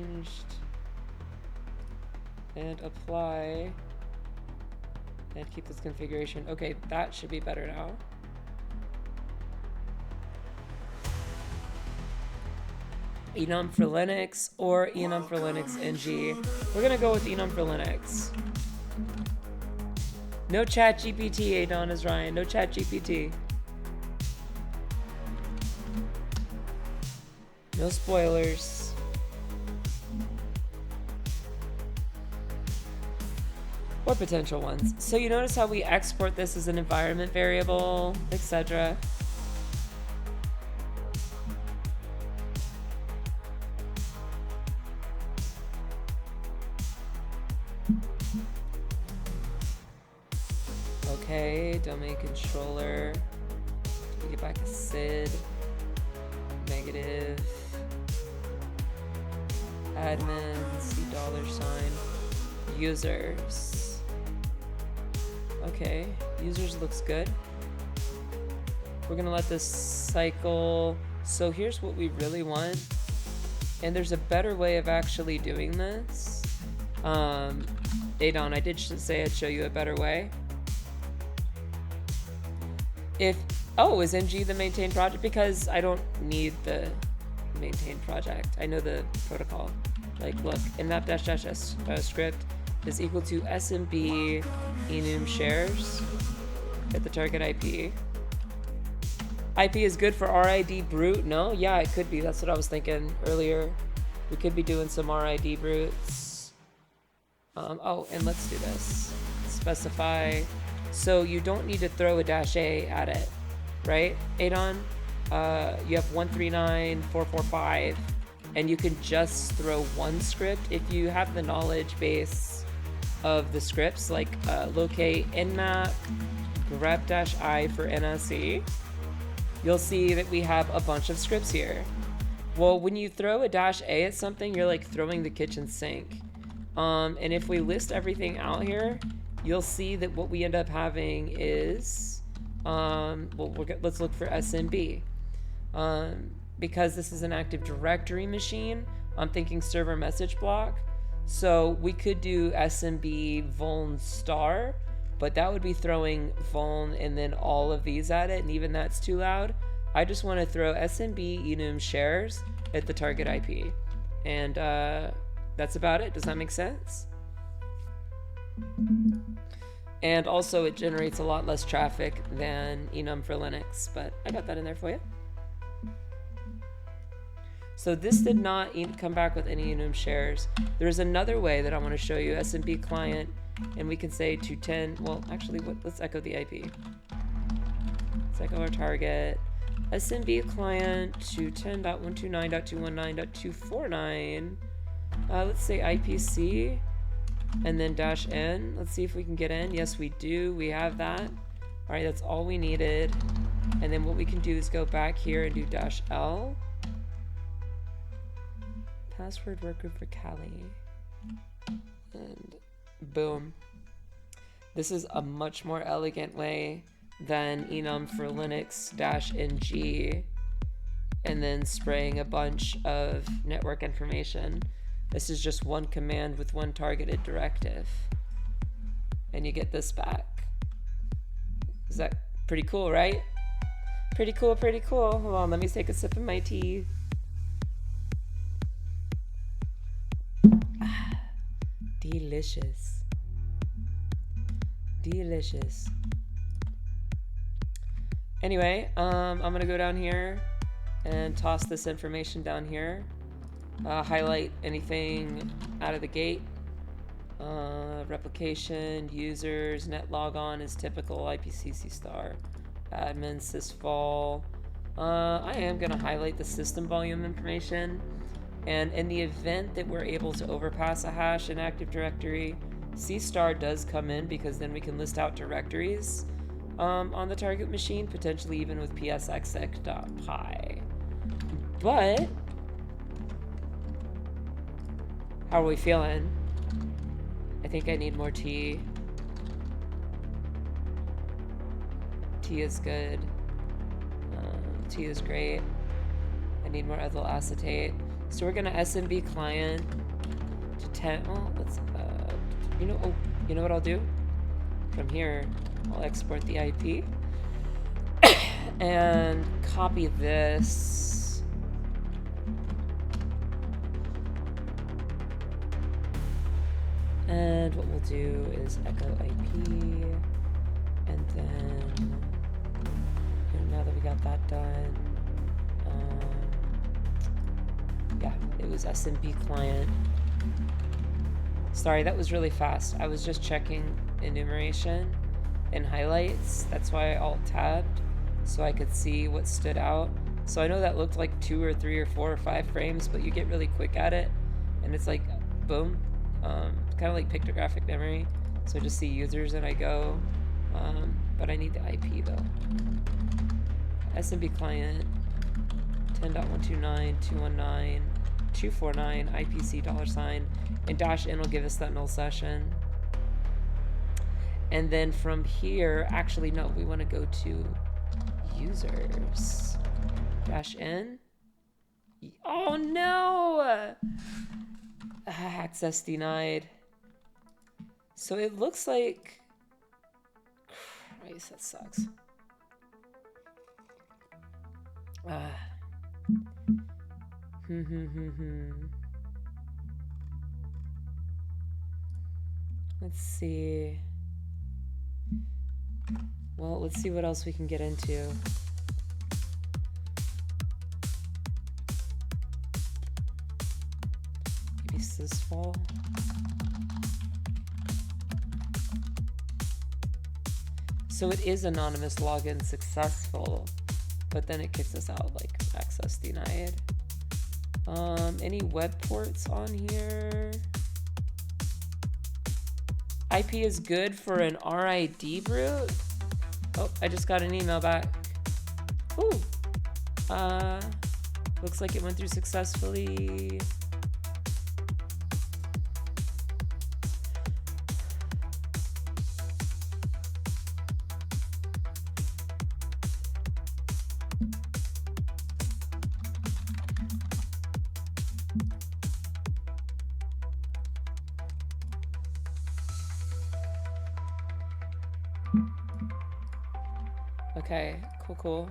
changed. And apply. And keep this configuration. Okay, that should be better now. Enum for Linux or Enum for Linux NG. We're gonna go with Enum for Linux. No chat GPT, Adon is Ryan. No chat GPT. No spoilers. Or potential ones. So you notice how we export this as an environment variable, etc. Okay, domain controller. We get back a SID. Negative. Admin, C $. Users. Okay, users looks good. We're gonna let this cycle. So here's what we really want. And there's a better way of actually doing this. Adon, I did say I'd show you a better way. Is NG the maintain project? Because I don't need the maintain project. I know the protocol. Like, look, nmap-s script is equal to SMB enum shares at the target IP. IP is good for RID brute? No? Yeah, it could be. That's what I was thinking earlier. We could be doing some RID brutes. And let's do this. Specify. So you don't need to throw a -a at it, right, Adon? You have 139.445, and you can just throw one script if you have the knowledge base of the scripts, like locate nmap grep-i for NSE. You'll see that we have a bunch of scripts here. Well, when you throw a -a at something, you're like throwing the kitchen sink. And if we list everything out here, you'll see that what we end up having is, let's look for SMB. Because this is an Active Directory machine, I'm thinking server message block. So we could do SMB vuln star, but that would be throwing vuln and then all of these at it, and even that's too loud. I just want to throw SMB enum shares at the target IP. And that's about it. Does that make sense? And also it generates a lot less traffic than enum for Linux, but I got that in there for you. So this did not come back with any enum shares. There's another way that I want to show you, SMB client, and we can say 210, well actually let's echo the IP. Let's echo our target. SMB client 210.129.219.249. Let's say IPC. And then -n. Let's see if we can get in. Yes, we do. We have that. All right, that's all we needed. And then what we can do is go back here and do -l. Password workgroup for Kali. And boom. This is a much more elegant way than enum for Linux -ng and then spraying a bunch of network information. This is just one command with one targeted directive. And you get this back. Is that pretty cool, right? Pretty cool, pretty cool. Hold on, let me take a sip of my tea. Delicious. Delicious. Anyway, I'm gonna go down here and toss this information down here. Highlight anything out of the gate. Replication, users, net logon is typical, IPCC star, admin, sysvol. I am going to highlight the system volume information. And in the event that we're able to overpass a hash in Active Directory, C star does come in because then we can list out directories on the target machine, potentially even with psexec.py. But how are we feeling? I think I need more tea. Tea is good. Tea is great. I need more ethyl acetate. So we're gonna SMB client to 10. Well, let's you know what I'll do? From here, I'll export the IP and copy this. And what we'll do is echo IP, and then now that we got that done, yeah, it was SMB client. Sorry, that was really fast. I was just checking enumeration and highlights. That's why I alt-tabbed, so I could see what stood out. So I know that looked like 2 or 3 or 4 or 5 frames, but you get really quick at it, and it's like, boom. Kind of like pictographic memory. So I just see users and I go, but I need the IP though. SMB client 10.129.219.249 IPC $, and -n will give us that null session. And then from here, actually no, we want to go to users -n. Oh no! Access denied. So it looks like, Christ, that sucks. Let's see. Well, let's see what else we can get into. Maybe sysvol. So it is anonymous login successful, but then it kicks us out like access denied. Any web ports on here? IP is good for an RID root. Oh, I just got an email back. Ooh. Looks like it went through successfully. Okay, cool.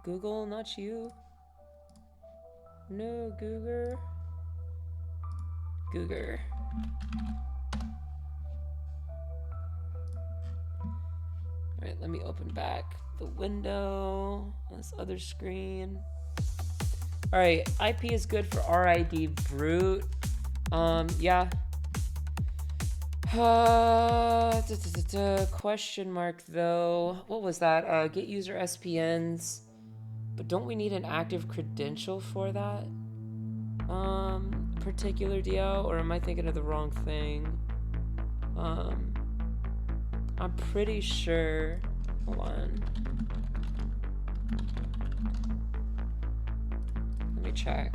Google, not you. No, Googer. Alright, let me open back the window on this other screen. Alright, IP is good for RID brute. Yeah. Question mark though. What was that? Get user SPNs. But don't we need an active credential for that? Particular DL, or am I thinking of the wrong thing? I'm pretty sure. Hold on. Let me check.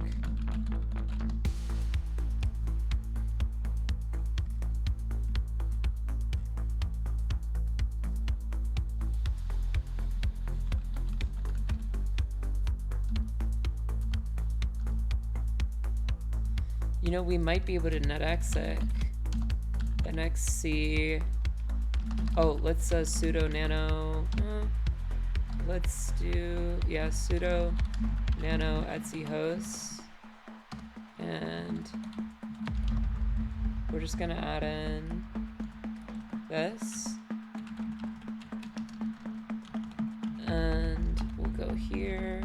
You know, we might be able to netexec nxc. Oh, let's sudo nano. Let's do, yeah, sudo nano etc hosts. And we're just gonna add in this. And we'll go here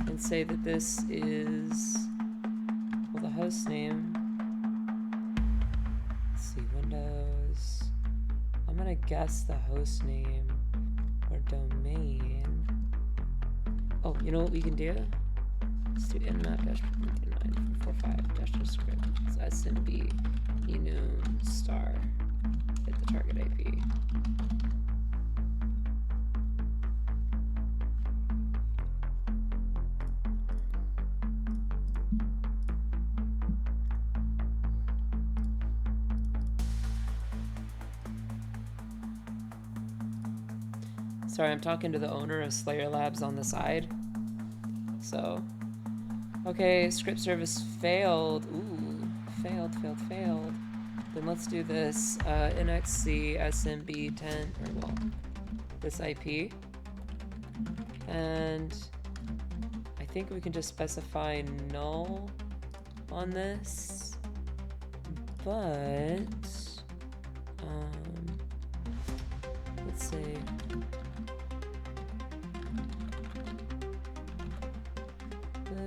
and say that this is, well, the host name. Let's see, Windows. I'm gonna guess the host name or domain. Oh, you know what we can do? Let's do nmap-945-script. It's SMB enum star. Hit the target IP. Sorry, I'm talking to the owner of Slayer Labs on the side. So, okay, script service failed. Ooh, failed. Then let's do this NXC SMB 10, or well, this IP. And I think we can just specify null on this, but let's see.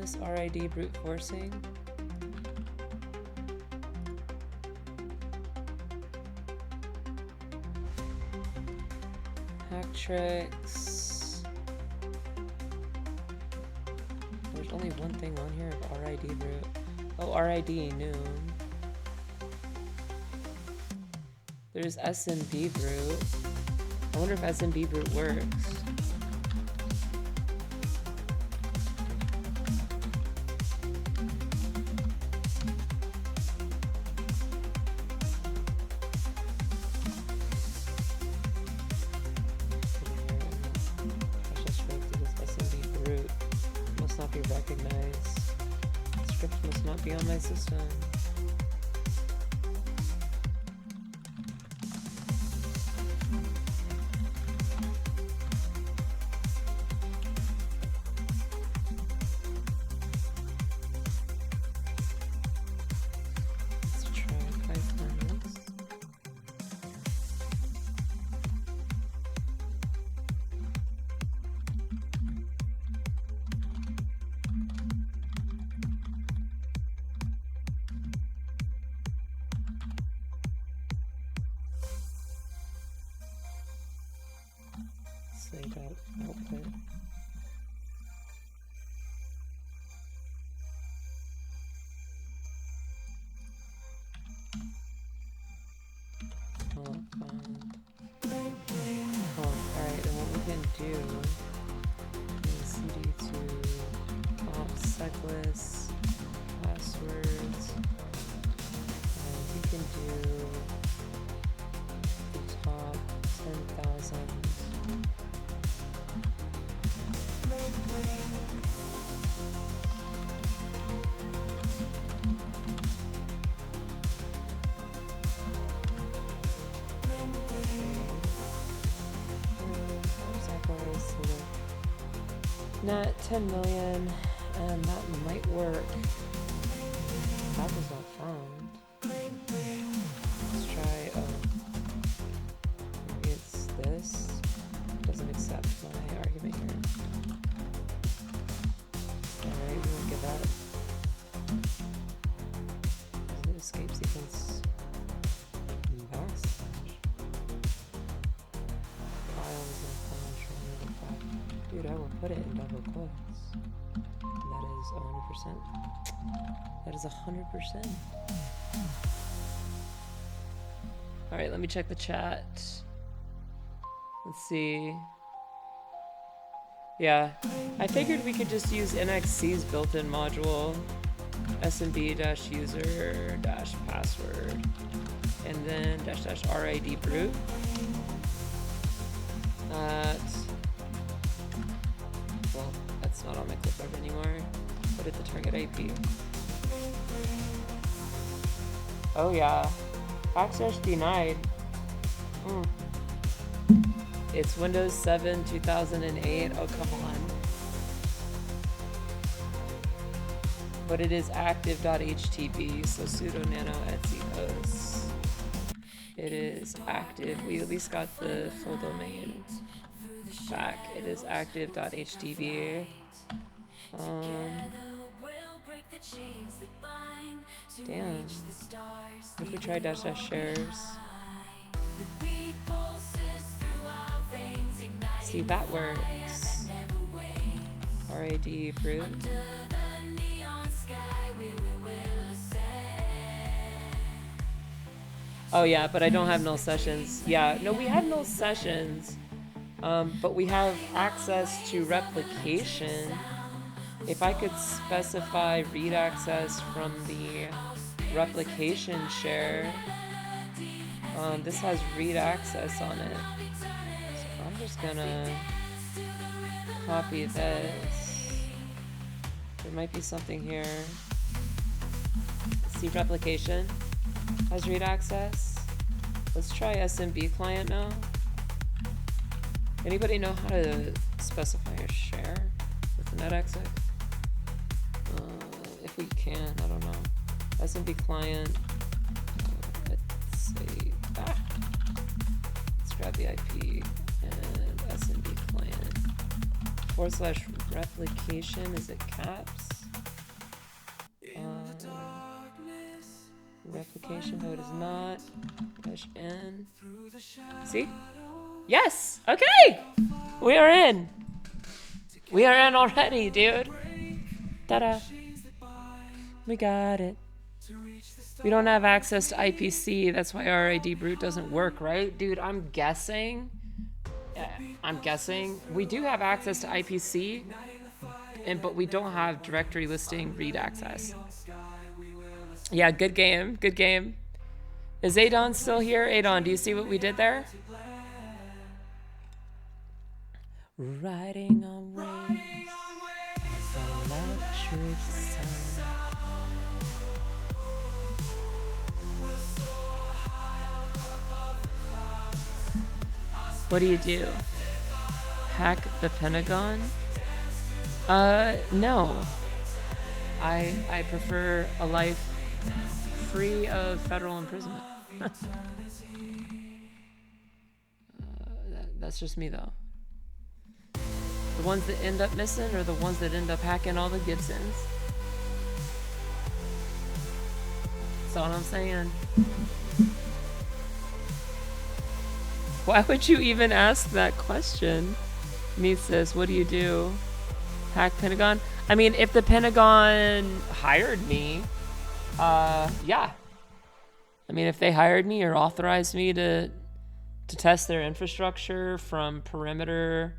This RID brute forcing. Hack tricks. There's only one thing on here of RID brute. Oh, RID noon. There's SMB brute. I wonder if SMB brute works. Be on my system. Let's try Python. Output. Alright, and what we can do is cd to off seclist passwords, and we can do the top 10,000. Net 10 million, and that might work. That was not found. Let's try, maybe it's this. It doesn't accept my argument here. Alright, we won't get that. Is it escape sequence? Dude, I will put it in double quotes. That is 100%. That is 100%. Alright, let me check the chat. Let's see. Yeah, I figured we could just use NXC's built-in module, smb-user-password, and then --RID brute. Well, that's not on my clipboard anymore. Put it the target IP. Oh yeah, access denied. It's Windows 7 2008. Oh, come on. But it is active.htb, so sudo nano etc hosts. It is active. We at least got the full domain back. It is active.htb. Damn. If we try --shares. See, that works. RID brute. Oh yeah, but I don't have null sessions. Yeah, no, we have null sessions, but we have access to replication. If I could specify read access from the replication share, this has read access on it. So I'm just just gonna copy this. There might be something here. See replication as read access. Let's try SMB client now. Anybody know how to specify a share with the netexec? If we can, I don't know. SMB client. Let's say let's grab the IP and SMB client. / replication. Is it caps? Replication. No, it is not. -n. See? Yes! Okay! We are in! We are in already, dude! Ta-da! We got it. We don't have access to IPC, that's why our ID brute doesn't work, right? Dude, I'm guessing we do have access to IPC, but we don't have directory listing read access. Yeah, good game, good game. Is Adon still here? Adon, do you see what we did there? Riding on waves, electric sun. What do you do? Hack the Pentagon? No. I prefer a life free of federal imprisonment. That's just me, though. The ones that end up missing are the ones that end up hacking all the Gibsons. That's all I'm saying. Why would you even ask that question? Meesis, what do you do? Hack Pentagon? I mean, if the Pentagon hired me, yeah. I mean, if they hired me or authorized me to test their infrastructure from perimeter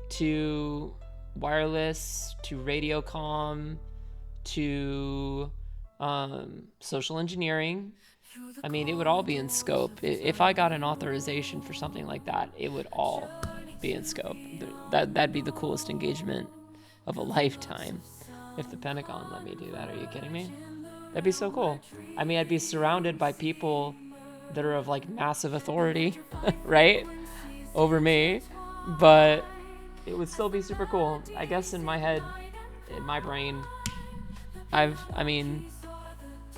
to wireless to radio comm to social engineering, I mean, it would all be in scope. If I got an authorization for something like that, it would all be in scope. That'd be the coolest engagement of a lifetime if the Pentagon let me do that. Are you kidding me? That'd be so cool. I mean, I'd be surrounded by people that are of like massive authority, right? Over me, but it would still be super cool. I guess in my head, in my brain,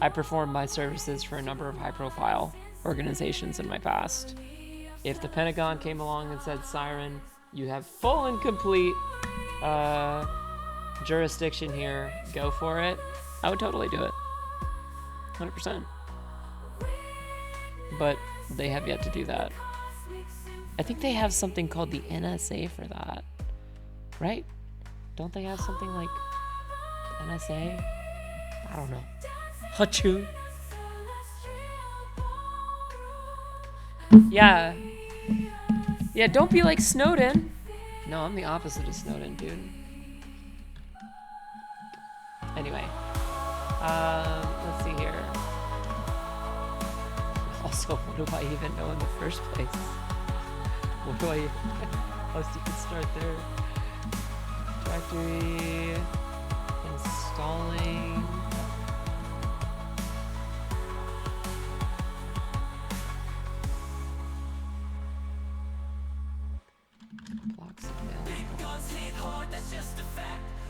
I performed my services for a number of high-profile organizations in my past. If the Pentagon came along and said, S1REN, you have full and complete jurisdiction here, go for it, I would totally do it. 100%. But they have yet to do that. I think they have something called the NSA for that, right? Don't they have something like NSA? I don't know. Hachu. Yeah. Yeah, don't be like Snowden. No, I'm the opposite of Snowden, dude. Anyway. Let's see here. Also, what do I even know in the first place? What do I... How else you can start there? Directory... Installing... Blocks available.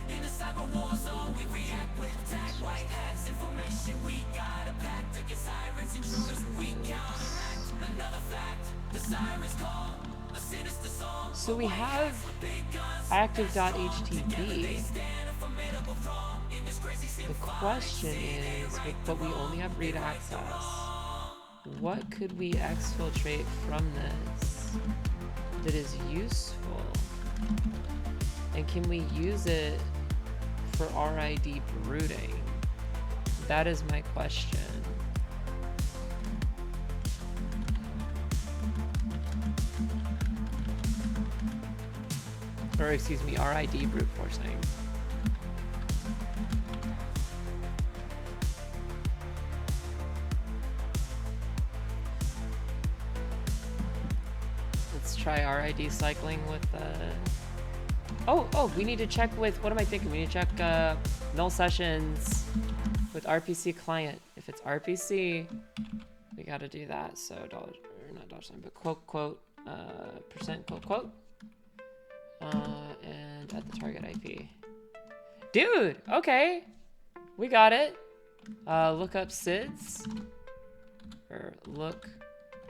In a cyber war zone, we react with tag white hats information. We got a pact against sirens, intruders. We counteract another fact. The sirens call a sinister song. So we have active.htb. The question is, but we only have read access. What could we exfiltrate from this that is useful? And can we use it for RID brooding? That is my question. Or excuse me, RID brute forcing. Let's try RID cycling with oh, we need to check with, what am I thinking? We need to check null sessions with RPC client. If it's RPC, we got to do that. So dollar, or not dollar sign, but quote, percent quote, and at the target IP. Dude, okay. We got it. Look up SIDS, or look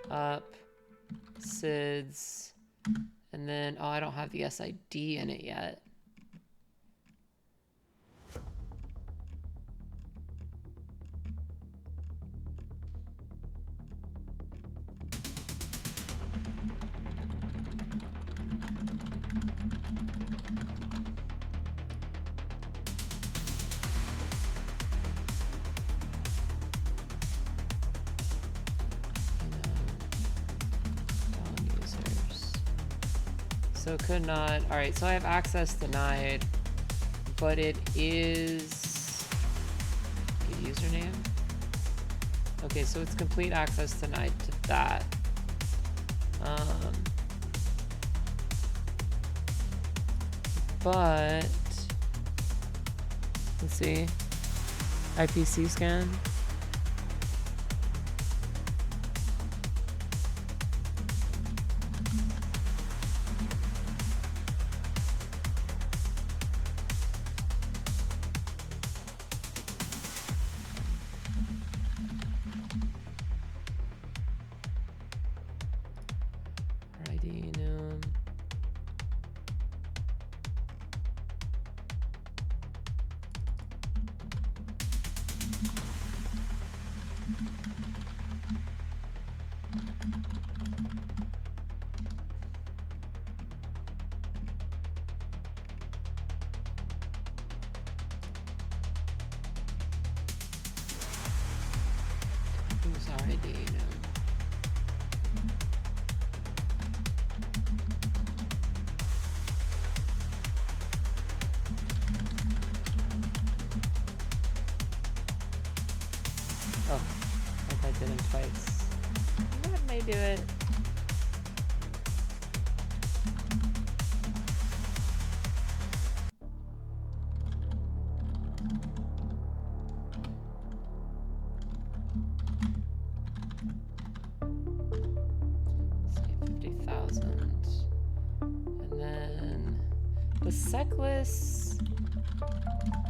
up SIDS, and then, oh, I don't have the SID in it yet. So could not, all right, so I have access denied, but it is a username. Okay, so it's complete access denied to that. But let's see, IPC scan.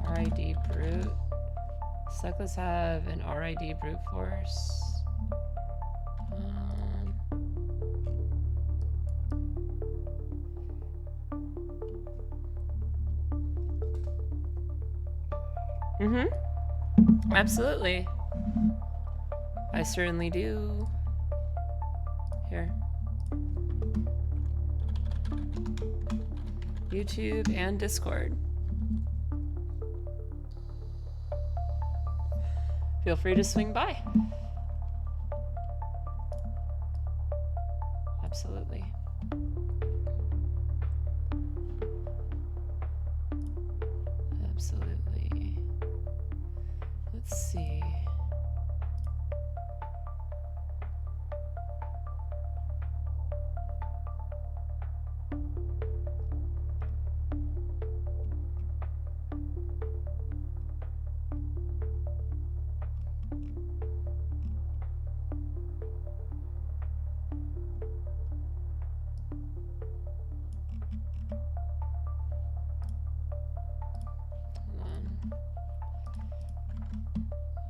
RID brute. Secless have an RID brute force. Absolutely. I certainly do. Here. YouTube and Discord. Feel free to swing by. Absolutely. Absolutely. Let's see.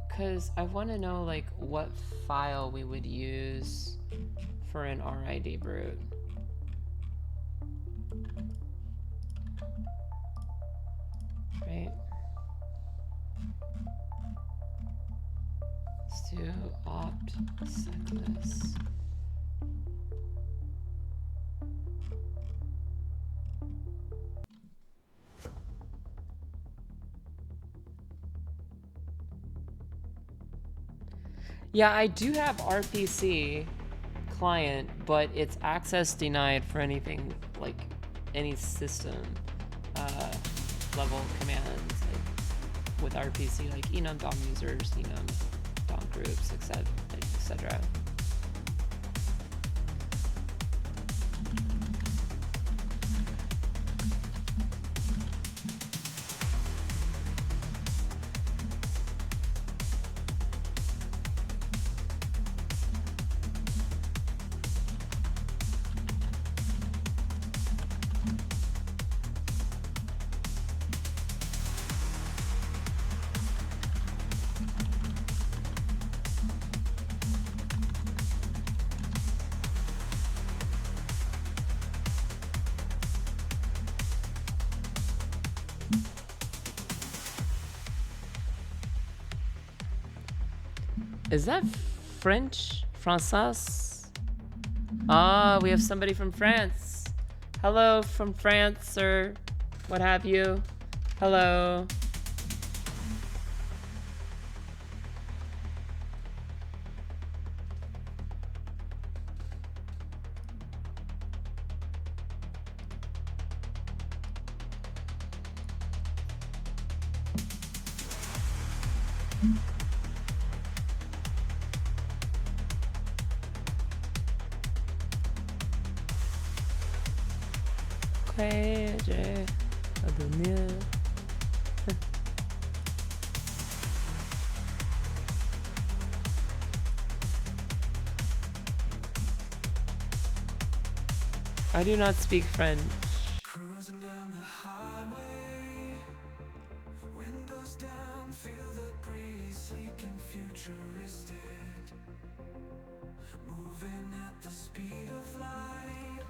Because I want to know like what file we would use for an RID brute. Right? Let's do opt secless. Yeah, I do have RPC client, but it's access denied for anything like any system level commands like with RPC, like enum DOM users, enum DOM groups, etc. Is that French? Français? Ah, we have somebody from France. Hello from France, or what have you. Hello. I do not speak French. Cruising down the highway, windows down, feel the breeze, sleeping futuristic, moving at the speed of light.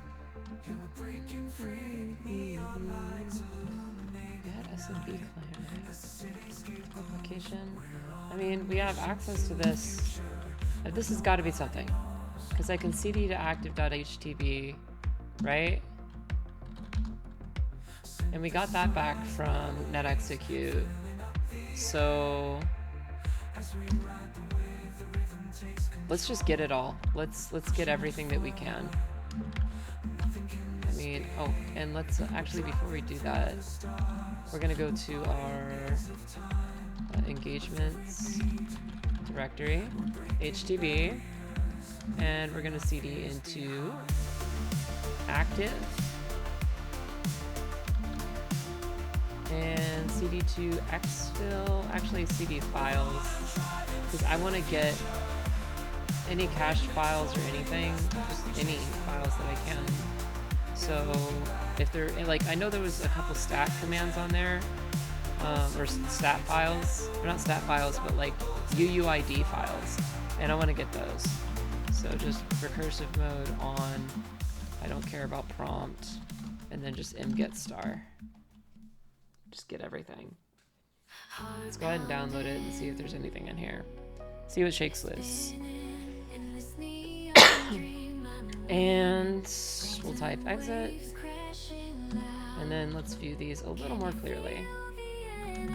You were breaking free, neon lights illuminate. We had SMB client, right? Application. I mean, we have access to this. This has got to be something, because I can cd to active.htb. Right? And we got that back from netexecute. So let's just get it all. Let's get everything that we can. I mean, oh, and let's actually, before we do that, we're gonna go to our engagements directory, HTB, and we're gonna cd into active and cd to exfil, actually cd files, because I want to get any cached files or anything, just any files that I can. So if they're like, I know there was a couple stat commands on there, or stat files, or not stat files, but like UUID files, and I want to get those. So just recursive mode on. I don't care about prompt, and then just mget star. Just get everything. Let's go ahead and download it and see if there's anything in here. See what shakes loose. And we'll type exit. And then let's view these a little more clearly.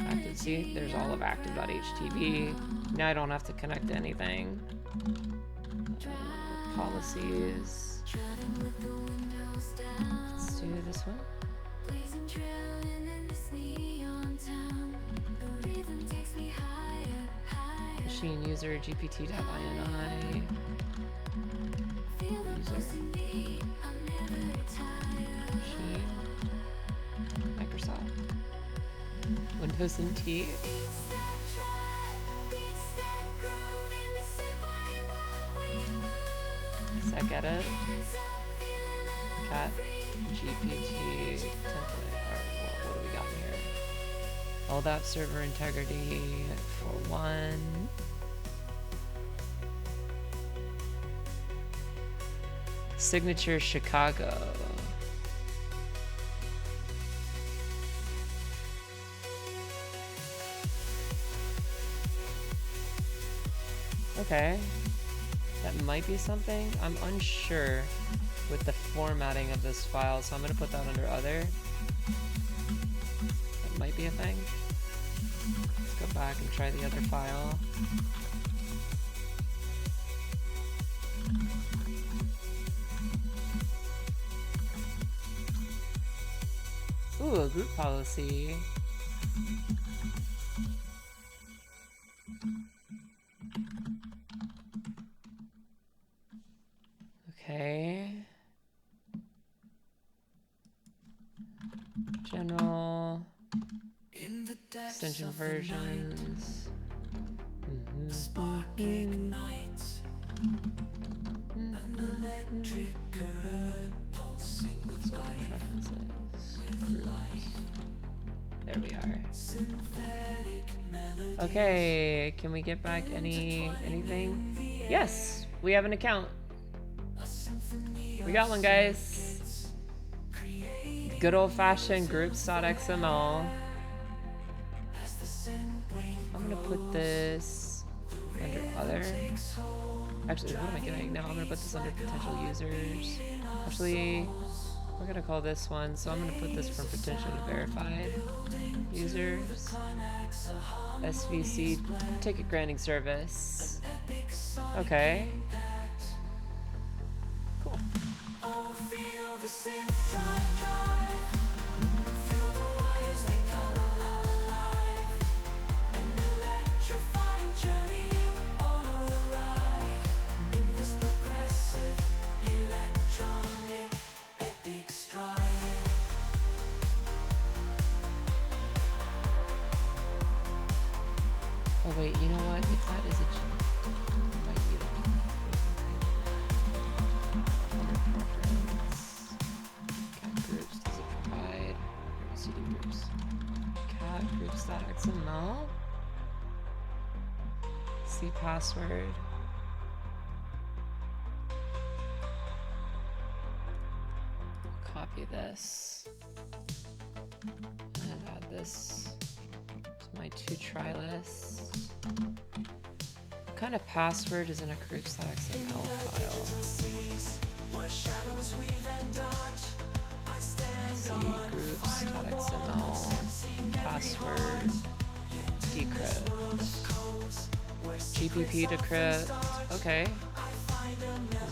Active, see, there's all of active.htb. Now I don't have to connect to anything. Policies. Let's do this one. Machine user gpt.ini. User. Machine. Microsoft. Windows NT. Sec edit. Cat GPT template. Alright, what do we got here? All that server integrity for 1. Signature Chicago. Okay. That might be something. I'm unsure with the formatting of this file, so I'm going to put that under other. That might be a thing. Let's go back and try the other file. Ooh, a group policy. Okay. General. Extension versions. There we are. Okay, can we get back anything? Yes, we have an account. We got one, guys. Good old-fashioned Groups.xml. I'm gonna put this under other. Actually, what am I doing? No, I'm gonna put this under potential users. Actually, we're gonna call this one, so I'm gonna put this from potential to verified users. SVC ticket granting service. Okay. Cool. Oh wait, you know what? If that is a might be cat groups, does it provide receiving groups? Cat groups.xml. See password. Copy this and add this to my to try list. What kind of password is in a groups.xml file? See groups.xml password decrypt. GPP decrypt. Okay. Is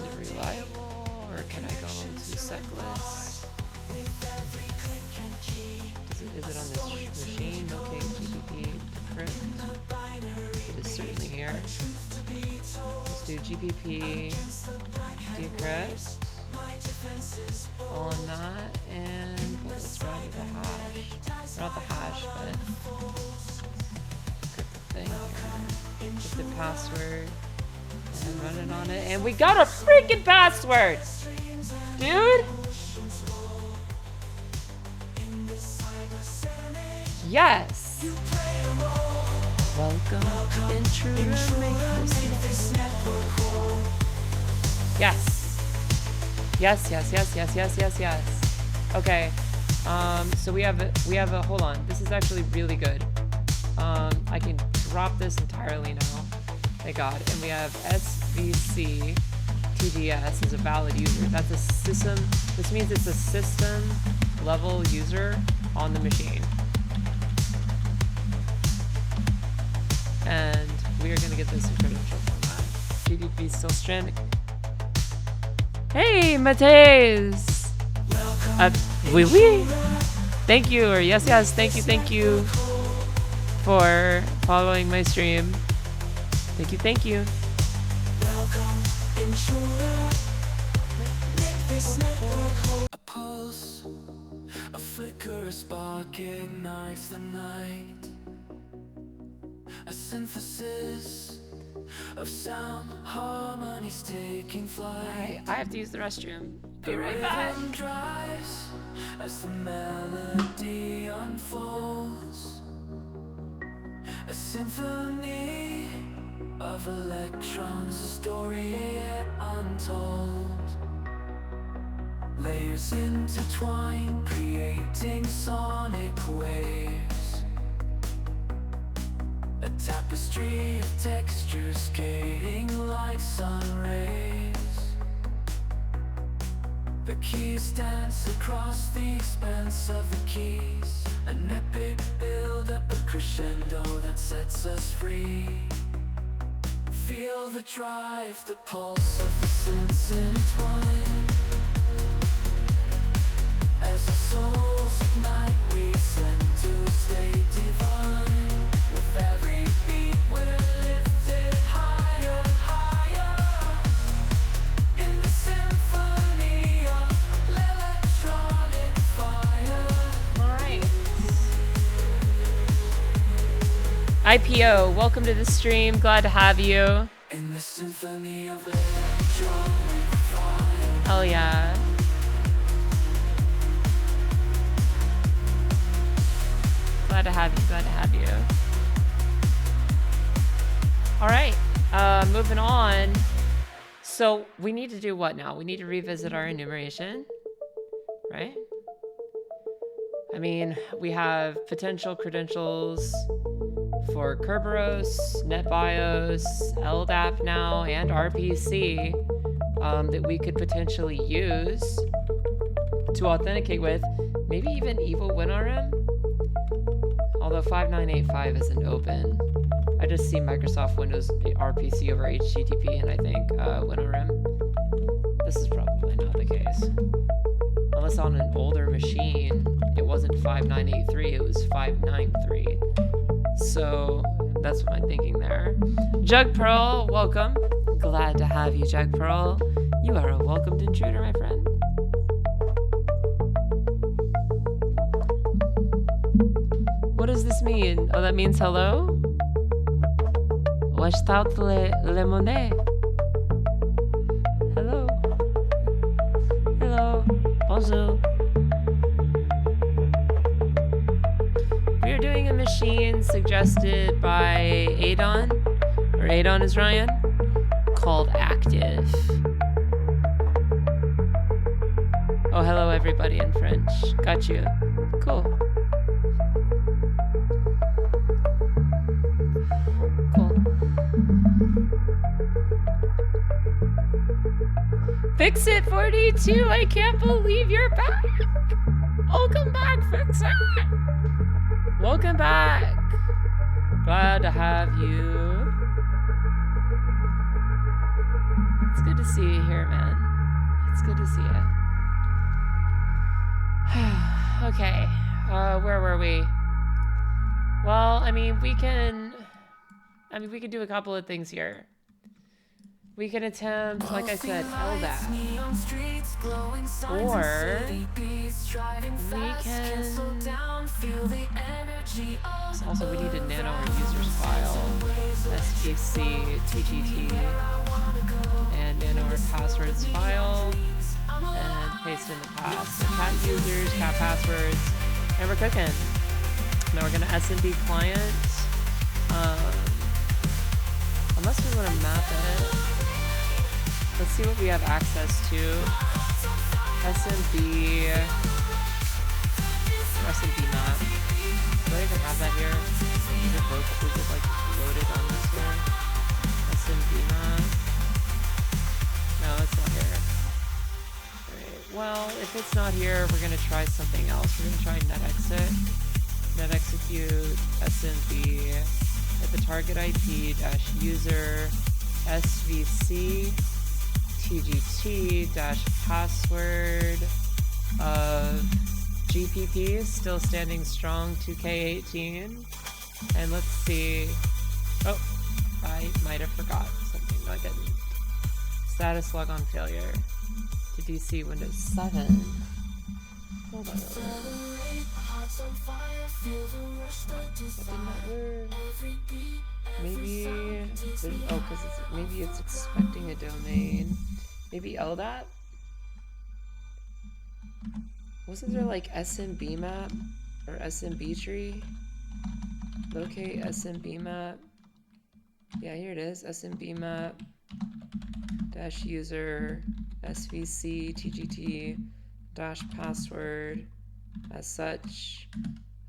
it reliable or can I go into seclist? Is it on this machine? Okay, GPP decrypt. It is certainly here. Let's do GPP decrypt. On that, and let's run the hash. Not the hash, but decrypt the thing here. Put the password and run it on it, and we got a freaking password, dude. Yes. Welcome, intruders. Yes. Yes. Okay. So we have a hold on. This is actually really good. I can drop this entirely now. Thank God. And we have SVC TDS as a valid user. That's a system. This means it's a system level user on the machine. And we are going to get this in credential format. GDP still stranded. Hey, Mateus! Oui. Thank you, or yes, thank you for following my stream. Thank you. A pulse, a flicker, a spark ignites the night. A synthesis of sound, harmonies taking flight. I have to use the restroom. Be right back. Drives as the melody unfolds. A symphony of electrons, a story yet untold. Layers intertwine, creating sonic waves. A tapestry of textures skating like sun rays. The keys dance across the expanse of the keys. An epic build-up, a crescendo that sets us free. Feel the drive, the pulse of the sense entwine. As our souls ignite, we ascend to a state divine. With every beat we're lifted higher, higher. In the symphony of electronic fire. Alright. IPO, welcome to the stream. Glad to have you. In the symphony of electronic fire. Oh yeah. Glad to have you. All right, moving on. So we need to do what now? We need to revisit our enumeration, right? I mean, we have potential credentials, for Kerberos, NetBIOS, LDAP now, and RPC that we could potentially use to authenticate with. Maybe even Evil WinRM? Although 5985 isn't open. I just see Microsoft Windows RPC over HTTP, and I think WinRM. This is probably not the case. Unless on an older machine, it wasn't 5983, it was 593. So that's what I'm thinking there. Jug Pearl, welcome. Glad to have you, Jug Pearl. You are a welcomed intruder, my friend. What does this mean? Oh, that means hello? Wesh tout le monnaie. Hello. Hello. Bonjour. We are doing a machine suggested by Adon, or Adon is Ryan, called Active. Oh, hello everybody in French. Got you. Cool. Cool. Fix It 42, I can't believe you're back. Welcome back, Fix It. Welcome back. Glad to have you. It's good to see you here, man. It's good to see you. Okay, where were we? Well, I mean, we can do a couple of things here. We can attempt, like I said, LDAP. Or we can... Also, we need to nano our user's file, SPC, TGT, and nano our passwords file, and paste in the path. So cat users, cat passwords, and we're cooking. Now we're gonna SMB client. Unless we want to map it. Let's see what we have access to. SMB map. Do I even have that here? Is it like loaded on this here? SMB map. No, it's not here. Alright, well, if it's not here, we're gonna try something else. We're gonna try netexit. Netexecute SMB at the target IP -user SVC TGT password of GPP still standing strong 2K18. And let's see. Oh, I might have forgot something. No, I didn't. Status logon failure to DC Windows 7. Hold on. That did not work. Maybe. Oh, because maybe it's expecting a domain. Maybe LDAP? Wasn't there like SMB map or SMB tree? Locate SMB map. Yeah, here it is. SMB map -user SVC TGT -password as such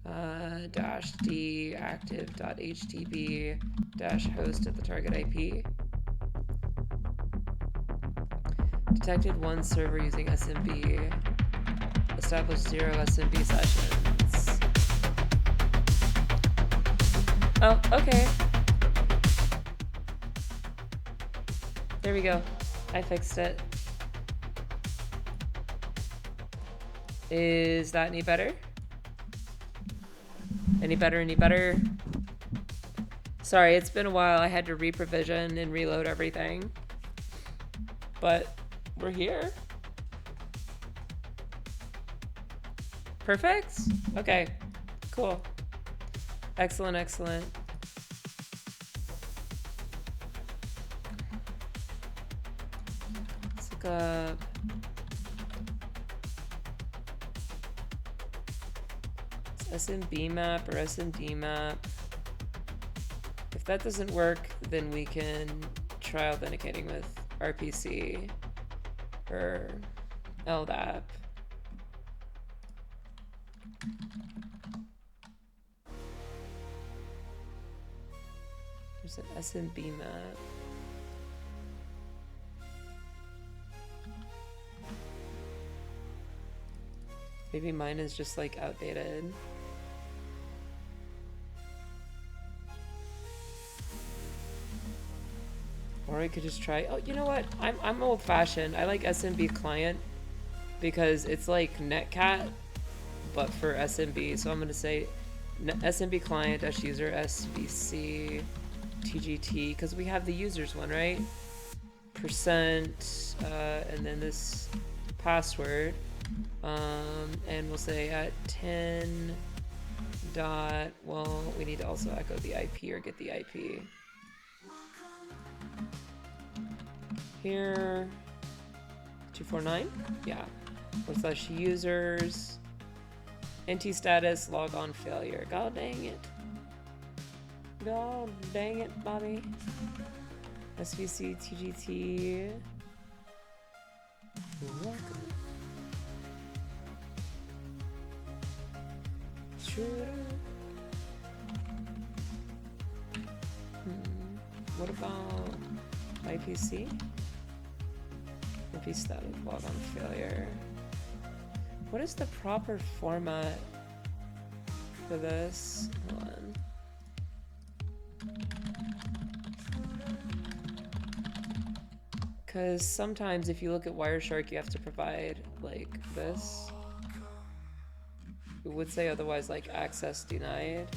-d active.htb -host at the target IP. Detected one server using SMB. Established 0 SMB sessions. Oh, okay. There we go. I fixed it. Is that any better? Any better, any better? Sorry, it's been a while. I had to reprovision and reload everything. But we're here. Perfect? Okay, cool. Excellent, excellent. Let's look up. SMB map or SMD map. If that doesn't work, then we can try authenticating with RPC or LDAP. There's an SMB map. Maybe mine is just like outdated. Or I could just try, oh, you know what? I'm old fashioned. I like SMB client because it's like netcat, but for SMB. So I'm gonna say SMB client dash user SVC TGT, because we have the users one, right? Percent, and then this password. And we'll say at 10 dot, well, we need to also echo the IP or get the IP. Here, 249, yeah. / users, NT status, log on failure. God dang it. God dang it, Bobby. SVC TGT. Welcome. What about IPC? IP status, log on failure. What is the proper format for this? Hold on. Because sometimes if you look at Wireshark, you have to provide like this. It would say otherwise, like access denied.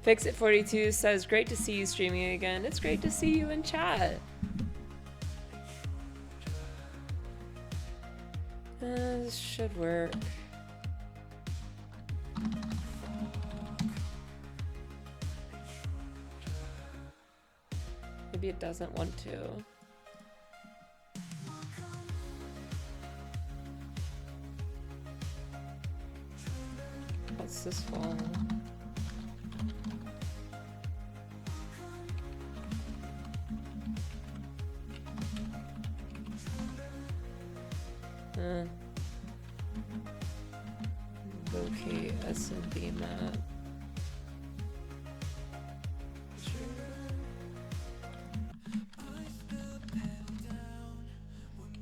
Fixit42 says, great to see you streaming again. It's great to see you in chat. This should work. Maybe it doesn't want to. What's this for? Locate SMB map.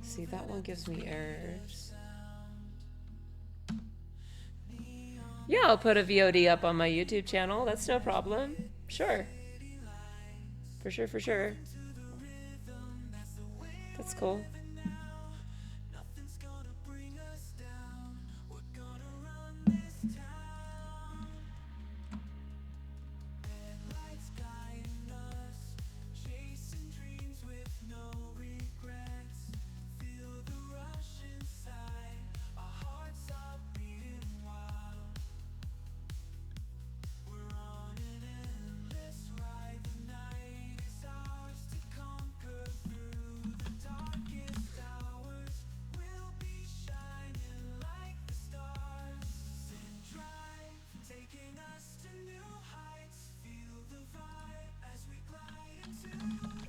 See, that one gives me errors. Yeah, I'll put a VOD up on my YouTube channel. That's no problem. Sure. For sure, for sure. That's cool.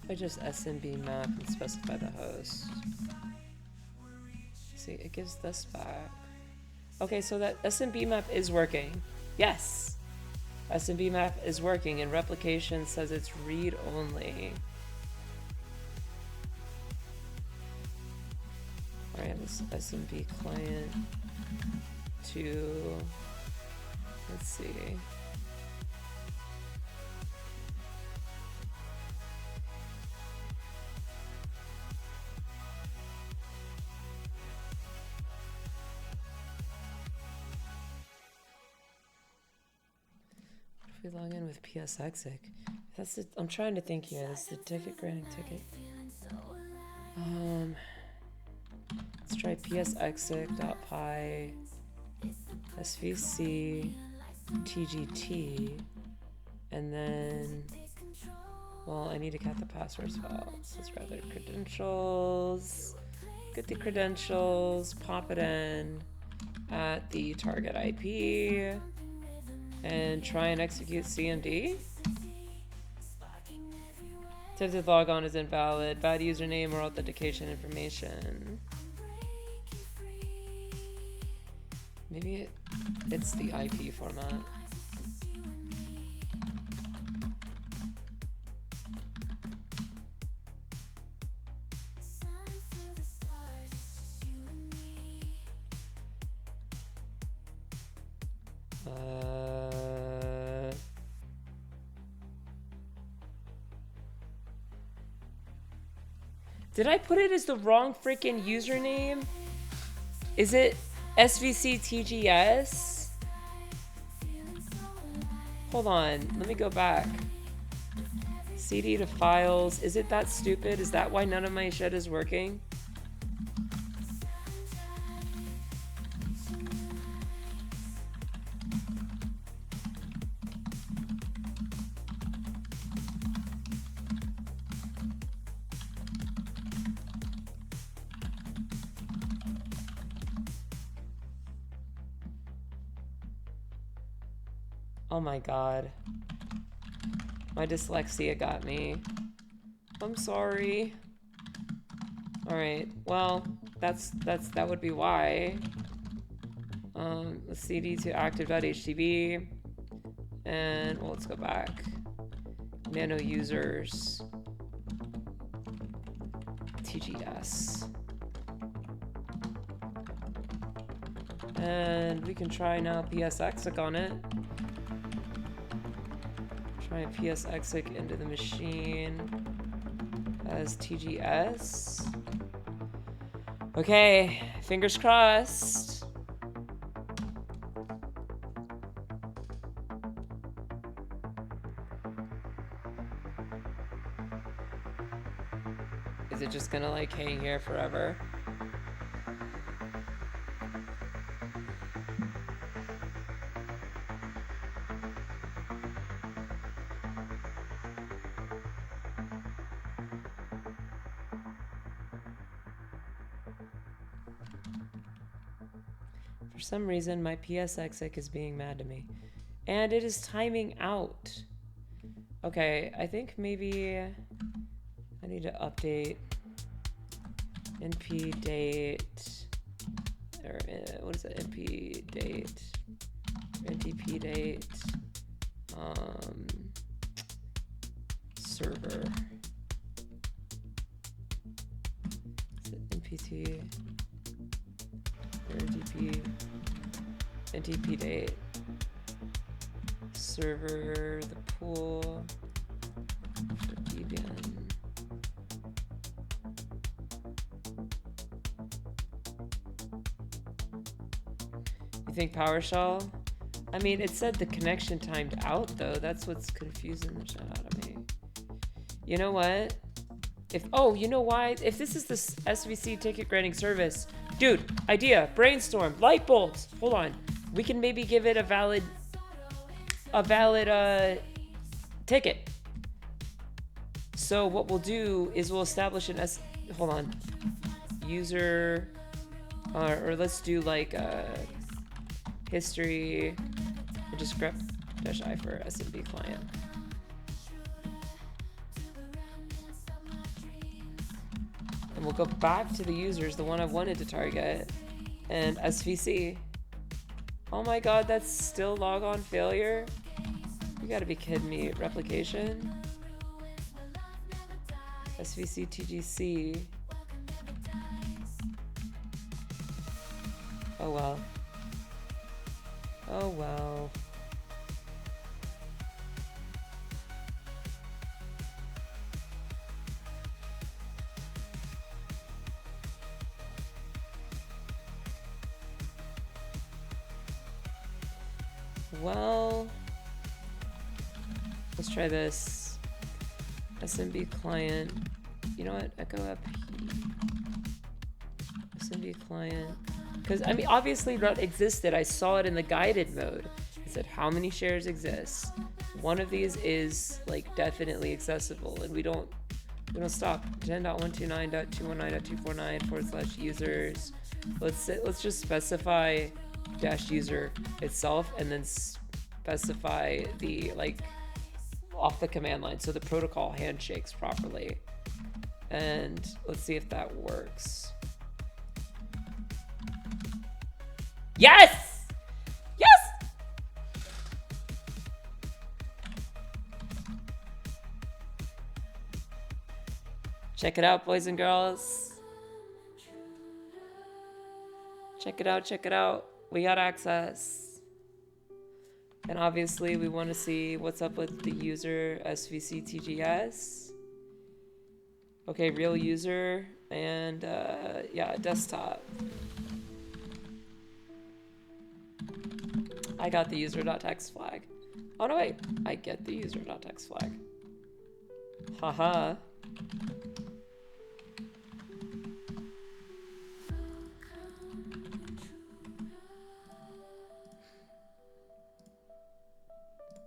I just SMB map and specify the host. See, it gives this back. Okay, so that SMB map is working. Yes! SMB map is working, and replication says it's read only. Alright, this SMB client to, let's see. We log in with PSXic. That's the, I'm trying to think here. That's the ticket granting ticket. Let's try psxic.py svc tgt, and then, well, I need to cat the passwords file. So it's rather credentials. Get the credentials, pop it in at the target IP. And try and execute CMD. Attempted log on is invalid. Bad username or authentication information. Maybe it's the IP format. Did I put it as the wrong freaking username? Is it SVCTGS? Hold on, let me go back. CD to files. Is it that stupid? Is that why none of my shit is working? Oh my god. My dyslexia got me. I'm sorry. Alright, well, that would be why. Let's CD to active.htb. And well, let's go back. Nano users. TGS. And we can try now PSExic on it. Try PSExic into the machine as TGS. Okay, fingers crossed. Is it just gonna like hang here forever? For some reason, my PSExic is being mad to me. And it is timing out. Okay, I think maybe I need to update np date, or what is it, np date, ntp date, server. Is it npt, or ntp date, server, the pool for Debian. You think PowerShell? I mean, it said the connection timed out though. That's what's confusing the shit out of me. You know what? Oh, you know why? If this is the SVC ticket granting service, dude, idea, brainstorm, light bulbs. Hold on. We can maybe give it a valid ticket. So what we'll do is we'll establish an hold on, user, or let's do like history, descript-i for SMB client. And we'll go back to the users, the one I wanted to target, and SVC. Oh my god, that's still logon failure? You gotta be kidding me. Replication. SVC TGC. Oh well. Oh well. Well, let's try this. SMB client. You know what? Echo up. SMB client. Because, I mean, obviously that existed. I saw it in the guided mode. It said how many shares exist. One of these is like definitely accessible, and we don't stop. 10.129.219.249/users. Let's just specify -user itself, and then specify the like off the command line so the protocol handshakes properly. And let's see if that works. Yes! Yes! Check it out, boys and girls. Check it out, check it out. We got access. And obviously we want to see what's up with the user SVC TGS. Okay, real user and yeah, desktop. I got the user.txt flag. Oh no, wait, I get the user.txt flag. Haha.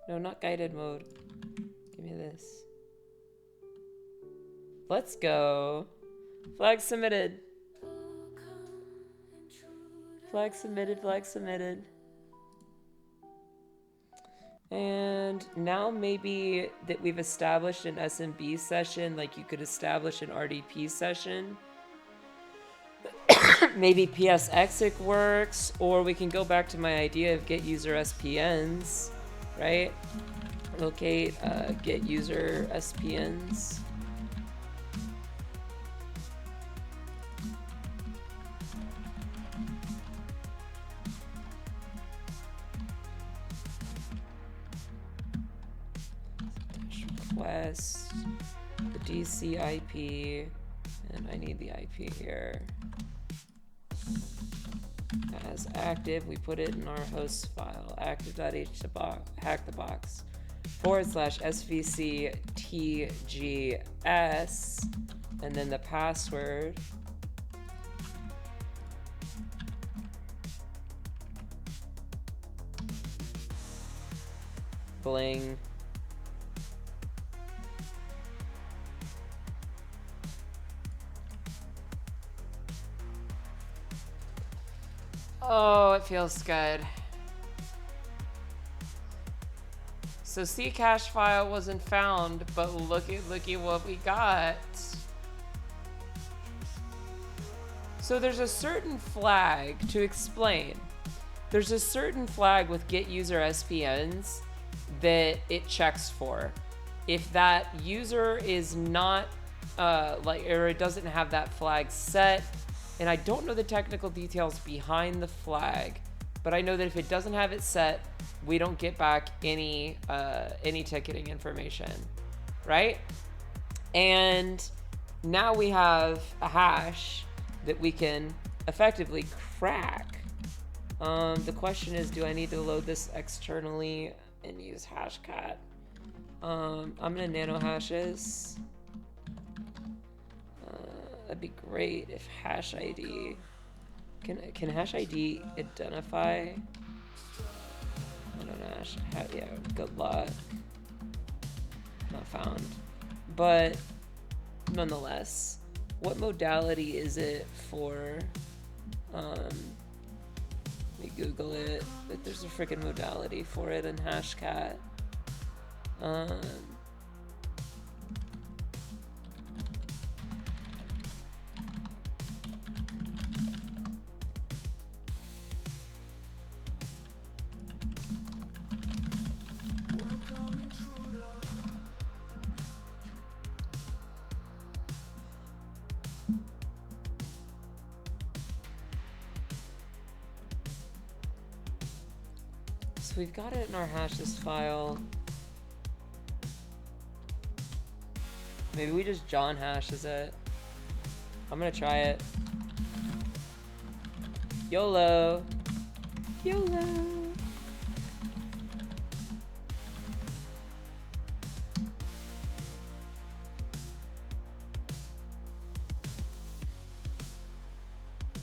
No, not guided mode. Give me this. Let's go. Flag submitted. Flag submitted, flag submitted. And now maybe that we've established an SMB session, like you could establish an RDP session. Maybe PSExic works, or we can go back to my idea of get user SPNs, right? Locate get user SPNs. Request the DC IP, and I need the IP here. As active, we put it in our host file, active.hackthebox /svc tgs, and then the password. Bling. Oh, it feels good. So Ccache file wasn't found, but look at what we got. So there's a certain flag to explain. There's a certain flag with get user SPNs that it checks for. If that user is not or it doesn't have that flag set, and I don't know the technical details behind the flag, but I know that if it doesn't have it set, we don't get back any ticketing information, right? And now we have a hash that we can effectively crack. The question is, do I need to load this externally and use hashcat? I'm gonna nano hashes. That'd be great if hash ID can hash ID identify. I don't know. Yeah, good luck. Not found. But nonetheless, what modality is it for? Let me Google it. But there's a freaking modality for it in hashcat. So we've got it in our hashes file. Maybe we just John hashes it. I'm gonna try it. YOLO. YOLO.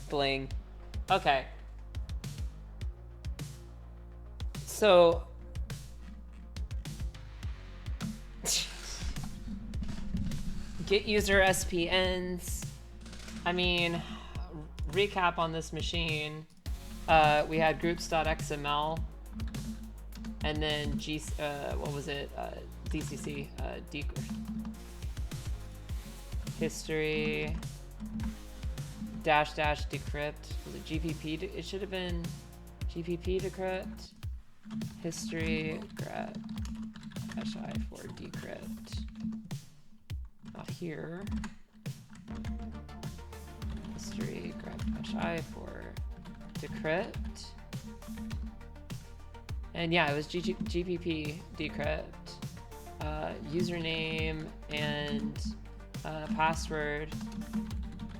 Bling. Okay. So get user SPNs. I mean, recap on this machine. We had Groups.xml, and then DCC history dash decrypt. Was it GPP? It should have been GPP decrypt. History grep dash I for decrypt. Not here. History grep dash I for decrypt. And yeah, it was GPP decrypt. Username and password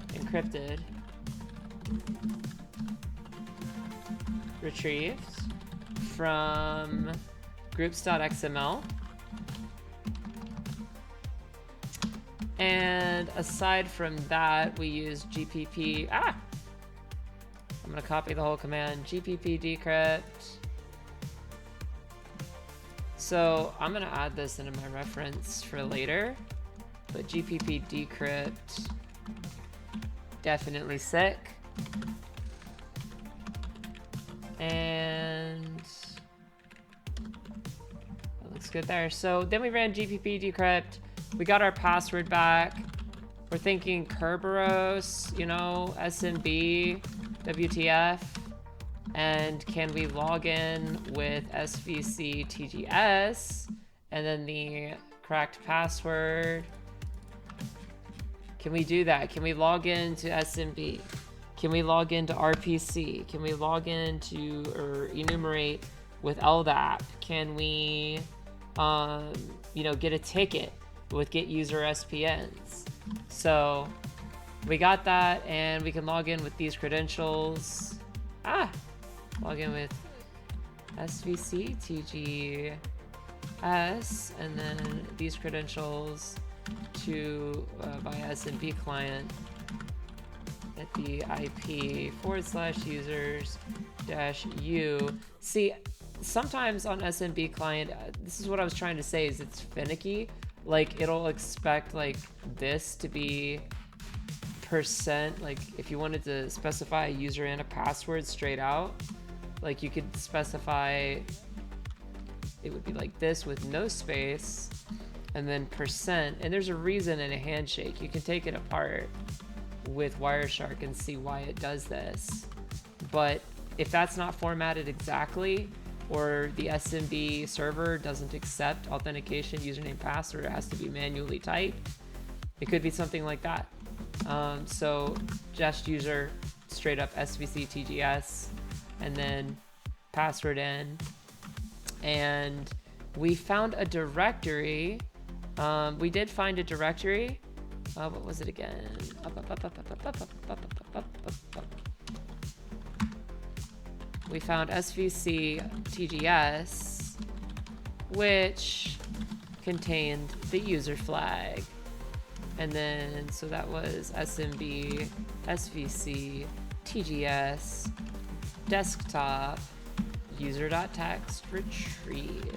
encrypted. Retrieved from Groups.xml. And aside from that, we use GPP. I'm gonna copy the whole command. GPP decrypt. So I'm gonna add this into my reference for later, but GPP decrypt, definitely sick. And that looks good there. So then we ran GPP decrypt. We got our password back. We're thinking Kerberoast, you know, SMB, WTF. And can we log in with SVC TGS and then the correct password? Can we do that? Can we log into SMB? Can we log into RPC? Can we log into or enumerate with LDAP? Can we, you know, get a ticket with get user SPNs? So we got that, and we can log in with these credentials. Log in with SVC TGS, and then these credentials to by SMB client at the IP /users-u. See, sometimes on SMB client, this is what I was trying to say, is it's finicky. Like, it'll expect like this to be percent. Like, if you wanted to specify a user and a password straight out, like you could specify, it would be like this with no space and then percent. And there's a reason in a handshake. You can take it apart with Wireshark and see why it does this. But if that's not formatted exactly, or the SMB server doesn't accept authentication username password, it has to be manually typed, it could be something like that. So just user straight up SVC TGS and then password in. And we found a directory. We did find a directory. What was it again? We found SVC TGS, which contained the user flag. And then, so that was SMB, SVC, TGS, desktop, user.txt retrieved.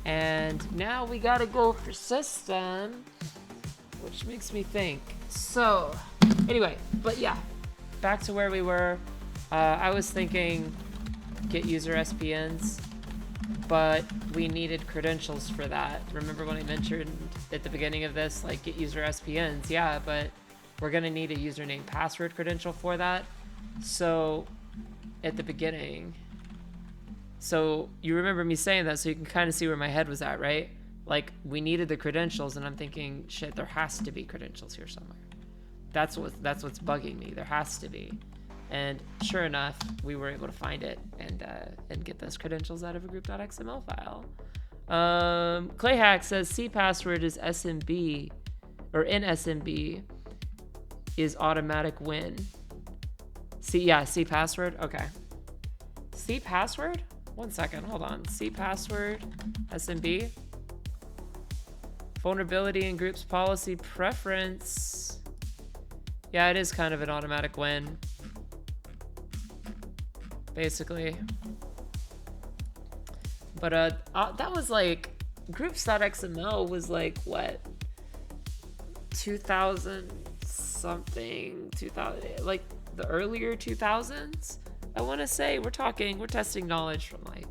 And now we gotta go for system, which makes me think. So, anyway, but yeah, back to where we were. I was thinking get user SPNs, but we needed credentials for that. Remember when I mentioned at the beginning of this, like, get user SPNs? Yeah, but we're gonna need a username password credential for that. So at the beginning, so you remember me saying that, so you can kind of see where my head was at, right? Like, we needed the credentials, and I'm thinking, shit, there has to be credentials here somewhere. That's what's bugging me. There has to be. And sure enough, we were able to find it and get those credentials out of a group.xml file. Clayhack says C password is SMB, or in SMB is automatic win. C password. Okay. C password? 1 second. Hold on. C password SMB. Vulnerability in groups policy preference. Yeah, it is kind of an automatic win, basically. But that was like, Groups.xml was like, what, 2000 something, 2000, like the earlier 2000s, I want to say. We're testing knowledge from like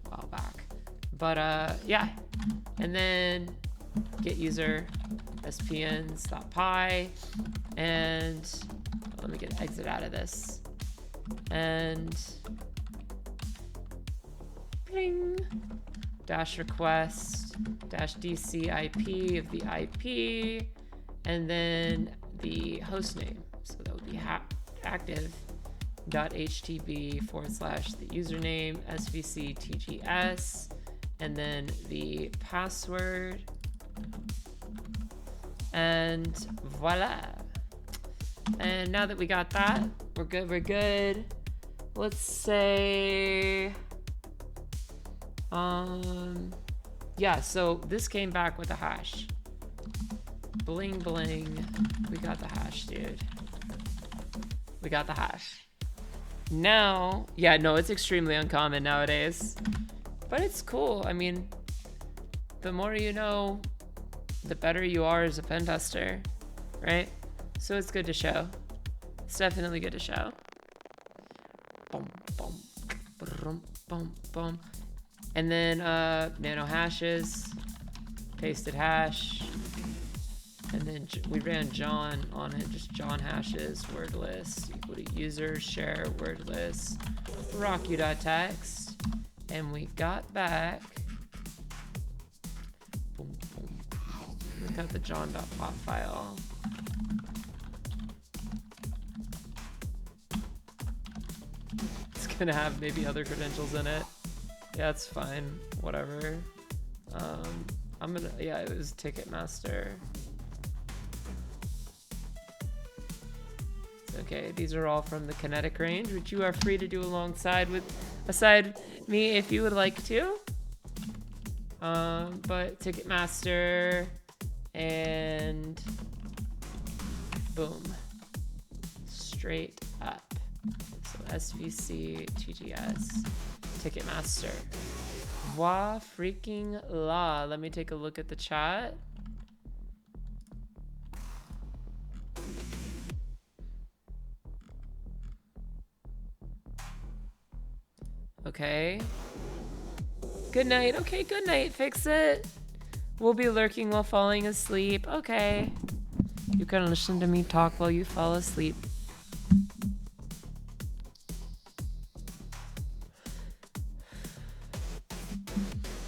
a while back. But yeah, and then get user spns.py, and let me get exit out of this, and bling, dash request dash dc IP of the IP, and then the host name. So that would be active.htb / the username svctgs, and then the password, and voila. And now that we got that, we're good. Let's say, yeah, so this came back with a hash. Bling bling. We got the hash, dude. We got the hash. Now, yeah, no, it's extremely uncommon nowadays. But it's cool. I mean, the more you know, the better you are as a pen tester, right? So it's good to show. It's definitely good to show. Boom, boom, boom, boom, boom. And then nano hashes, pasted hash, and then we ran John on it, just John hashes, word list equal to user share word list rocku.txt, and we got back. Boom, boom. We got the john.pop file. It's gonna have maybe other credentials in it. Yeah, it's fine. Whatever. I'm gonna, yeah, it was Ticketmaster. Okay, these are all from the kinetic range, which you are free to do alongside me if you would like to. But Ticketmaster and boom, straight up. So SVC TGS Ticketmaster. Wah freaking la. Let me take a look at the chat. Okay. Good night. Okay, good night. Fix it. We'll be lurking while falling asleep. Okay. You can listen to me talk while you fall asleep.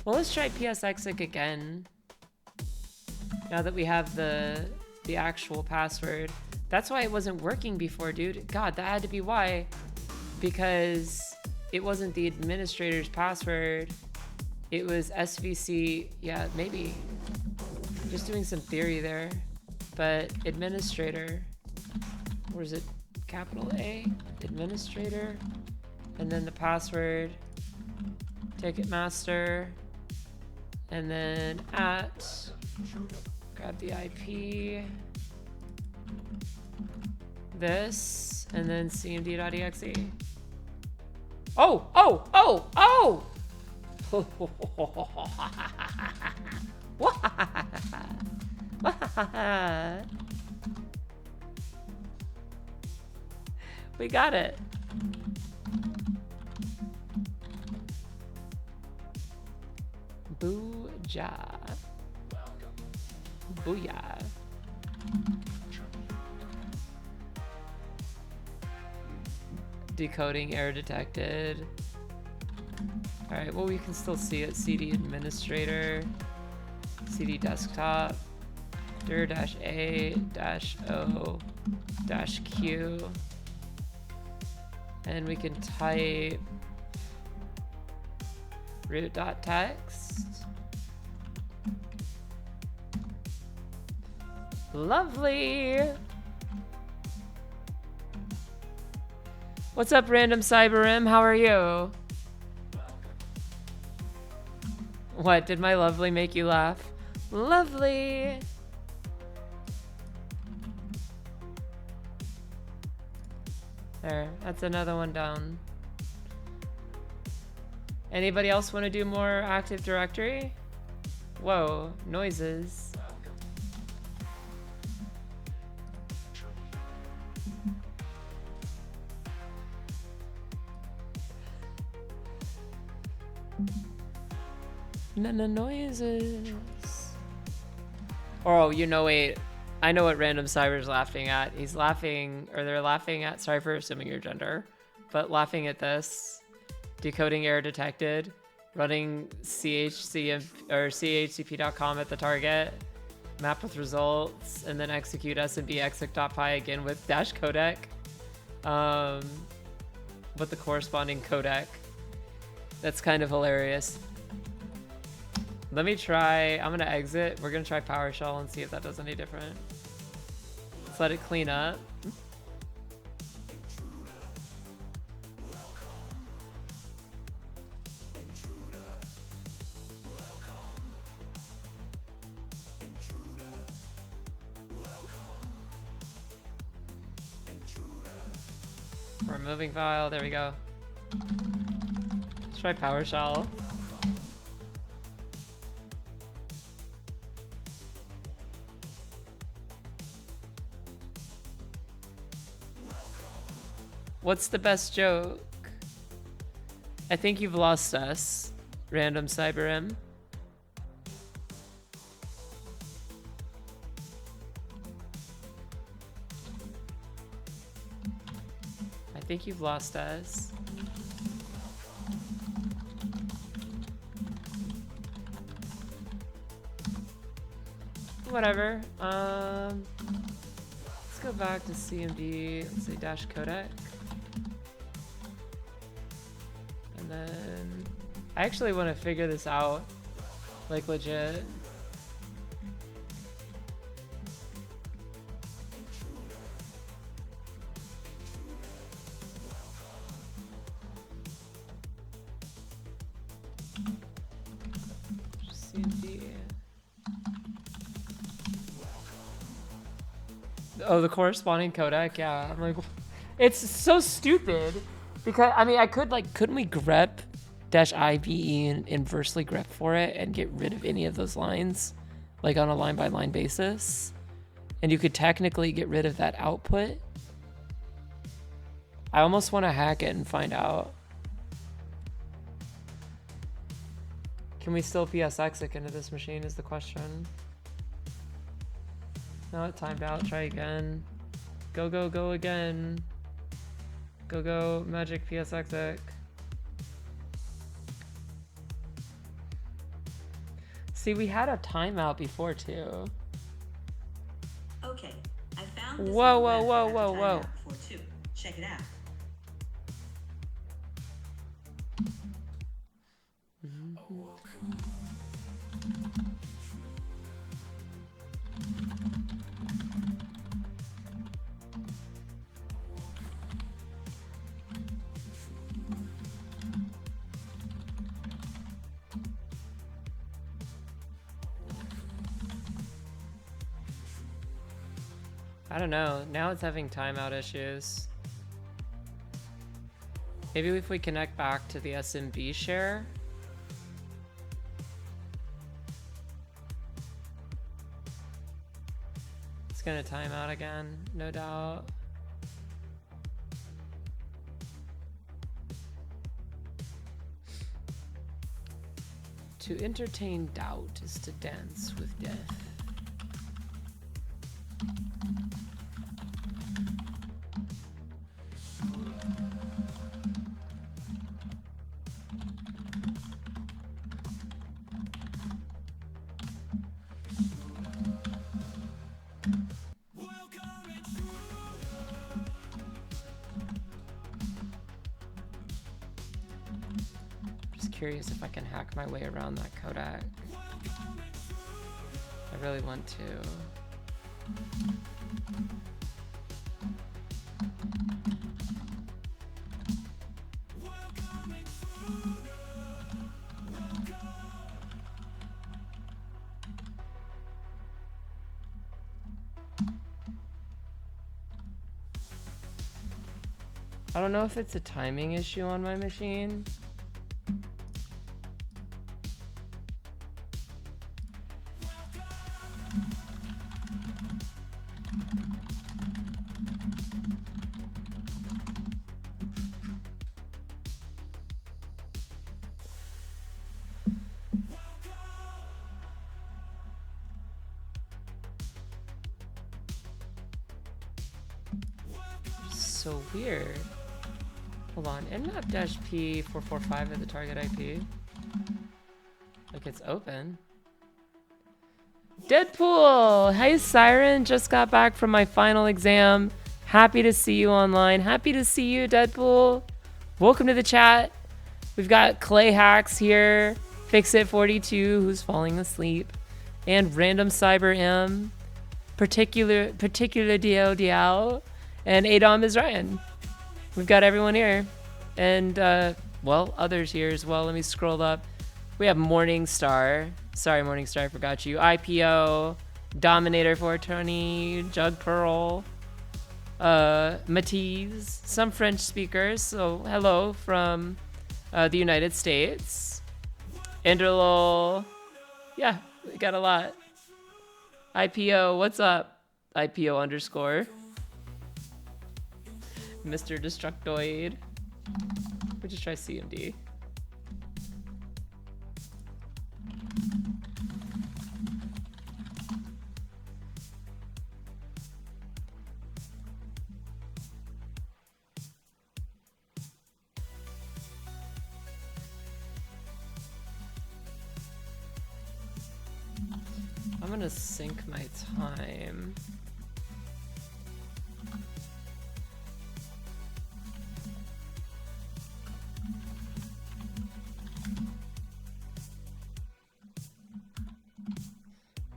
Well, let's try PSExic again. Now that we have the actual password. That's why it wasn't working before, dude. God, that had to be why. Because it wasn't the administrator's password. It was SVC. Yeah, maybe. Just doing some theory there. But administrator. Or is it capital A? Administrator. And then the password. Ticketmaster. And then at. Grab the IP. This. And then cmd.exe. Oh, oh, oh, oh! We got it. Booyah. Booyah. Decoding error detected. All right, well, we can still see it. CD administrator, CD desktop, dir-a-o-q, and we can type root.txt. Lovely. What's up, Random CyberM? How are you? What, did my lovely make you laugh? Lovely. There, that's another one down. Anybody else want to do more Active Directory? Whoa, noises. noises. Oh, you know, wait. I know what Random Cyber's laughing at. He's laughing, or they're laughing at, sorry for assuming your gender, but laughing at this. Decoding error detected. Running chcp.com at the target. Map with results, and then execute SMB exec.py again with dash codec. With the corresponding codec. That's kind of hilarious. Let me try, I'm gonna exit. We're gonna try PowerShell and see if that does any different. Let's let it clean up. Removing file, there we go. Let's try PowerShell. What's the best joke? I think you've lost us, Random CyberM. I think you've lost us. Whatever. Let's go back to CMD. Let's say dash codec. And then I actually want to figure this out, like legit. CMD. Oh, the corresponding codec. Yeah, I'm like, it's so stupid. Because, I mean, I could, like, couldn't we grep -IVE and inversely grep for it and get rid of any of those lines, like on a line-by-line basis? And you could technically get rid of that output. I almost want to hack it and find out. Can we still PSX into this machine is the question. No, it timed out. Try again. Go, go, go again. Go, go, magic PSX. See, we had a timeout before too. Okay, I found this. Whoa, whoa, whoa, whoa, whoa. Before too. Check it out. I don't know. Now it's having timeout issues. Maybe if we connect back to the SMB share. It's gonna time out again, no doubt. To entertain doubt is to dance with death. Curious if I can hack my way around that codec. I really want to. I don't know if it's a timing issue on my machine. so weird. Hold on. Nmap-p445 at the target IP. Like it's open. Deadpool! Hey, Siren. Just got back from my final exam. Happy to see you online. Happy to see you, Deadpool. Welcome to the chat. We've got Clay Hacks here. Fixit42, who's falling asleep. And Random Cyber M. Particular DL, and Adam is Ryan. We've got everyone here. And, well, others here as well. Let me scroll up. We have Morningstar. Sorry, Morningstar, I forgot you. IPO, Dominator 420, Jug Pearl, Matisse, some French speakers. So, hello from the United States. Enderlol. Yeah, we got a lot. IPO, what's up? IPO underscore. Mr. Destructoid. We'll just try CMD. I'm gonna sync my time.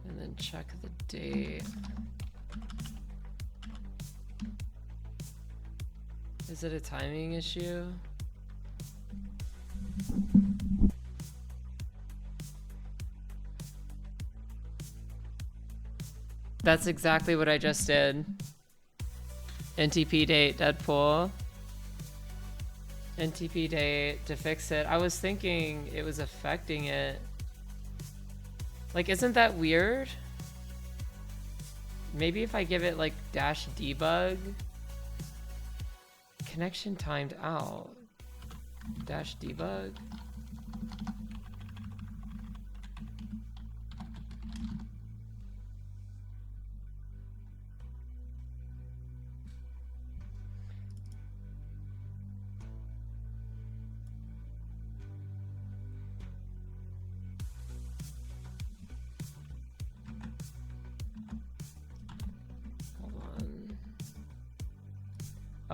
And then check the date. Is it a timing issue? That's exactly what I just did. NTP date, Deadpool. NTP date to fix it. I was thinking it was affecting it. Like, isn't that weird? Maybe if I give it like dash debug. Connection timed out. Dash debug.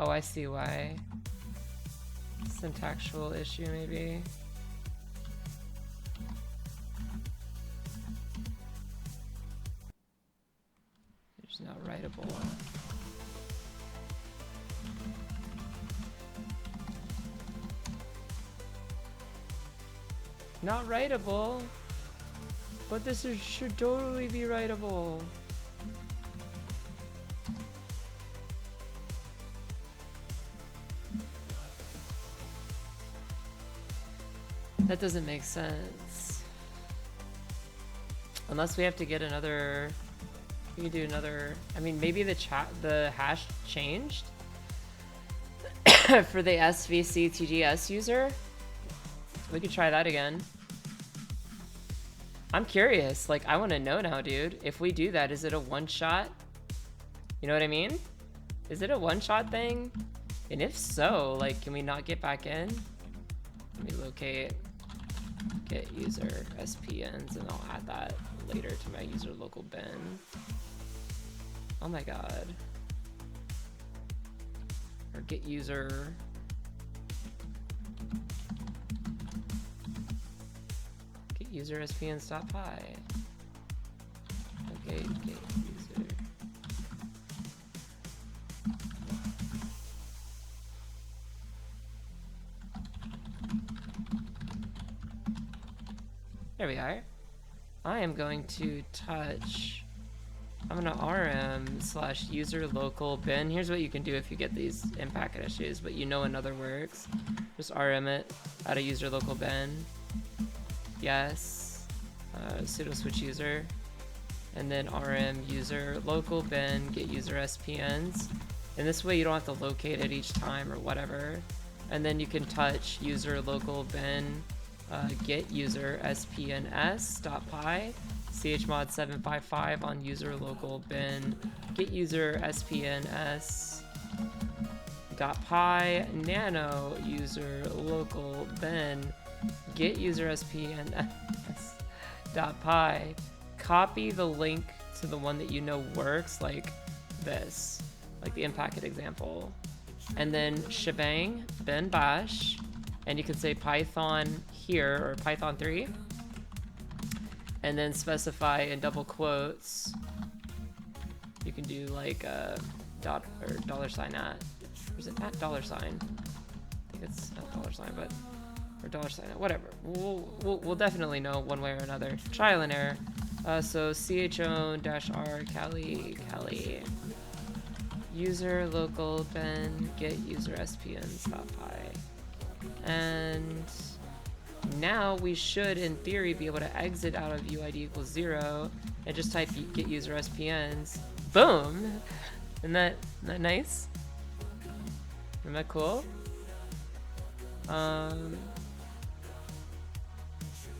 Oh, I see why. Syntactual issue, maybe. It's not writable. Not writable. But this should totally be writable. That doesn't make sense. Unless we have to get another, we can do another, I mean, maybe the hash changed for the SVC TGS user. We could try that again. I'm curious, like, I want to know now, dude. If we do that, is it a one-shot? You know what I mean? Is it a one-shot thing? And if so, like, can we not get back in? Let me locate. Get user SPNs, and I'll add that later to my user local bin. Oh my god. Or get user. Get user SPN.py. Okay, get user. There we are. I am going to touch, I'm gonna rm/user local bin. Here's what you can do if you get these in packet issues, but you know another works. Just rm it, add a user local bin. Yes. Sudo switch user. And then rm user local bin, get user SPNs. And this way you don't have to locate it each time or whatever. And then you can touch user local bin. Get user spns.py, chmod 755 on user local bin, get user spns, .py nano user local then get user SPN .py, copy the link to the one that you know works, like this, like the in-packet example, and then shebang bin bash, and you can say Python here or Python 3, and then specify in double quotes. You can do like dot or $@ at, or is it at $? I think it's at $, but or $, whatever. We'll definitely know one way or another. Trial and error. So cho-r Cali user local ben get user spns.py, and now we should in theory be able to exit out of UID equals 0 and just type get user spns. Boom! Isn't that nice? Isn't that cool?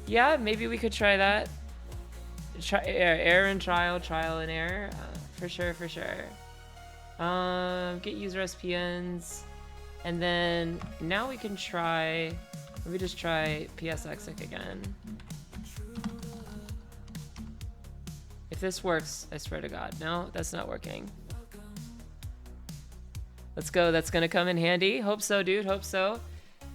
Yeah, maybe we could try that. Try error and trial and error. For sure. Get user SPNs, and then now we can try. Let me just try PSExic again. If this works, I swear to God. No, that's not working. Let's go. That's gonna come in handy. Hope so, dude. Hope so.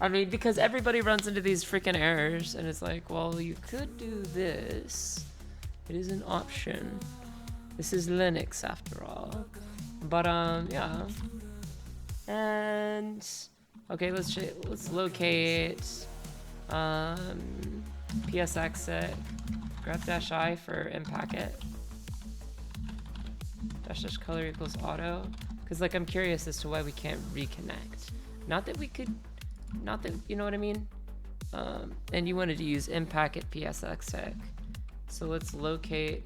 I mean, because everybody runs into these freaking errors, and it's like, well, you could do this. It is an option. This is Linux after all. But yeah. And okay, let's locate PSExic grep-i for in-packet. -- color equals auto. Because like I'm curious as to why we can't reconnect. Not that we could, not that, you know what I mean? And you wanted to use in-packet PSExic. So let's locate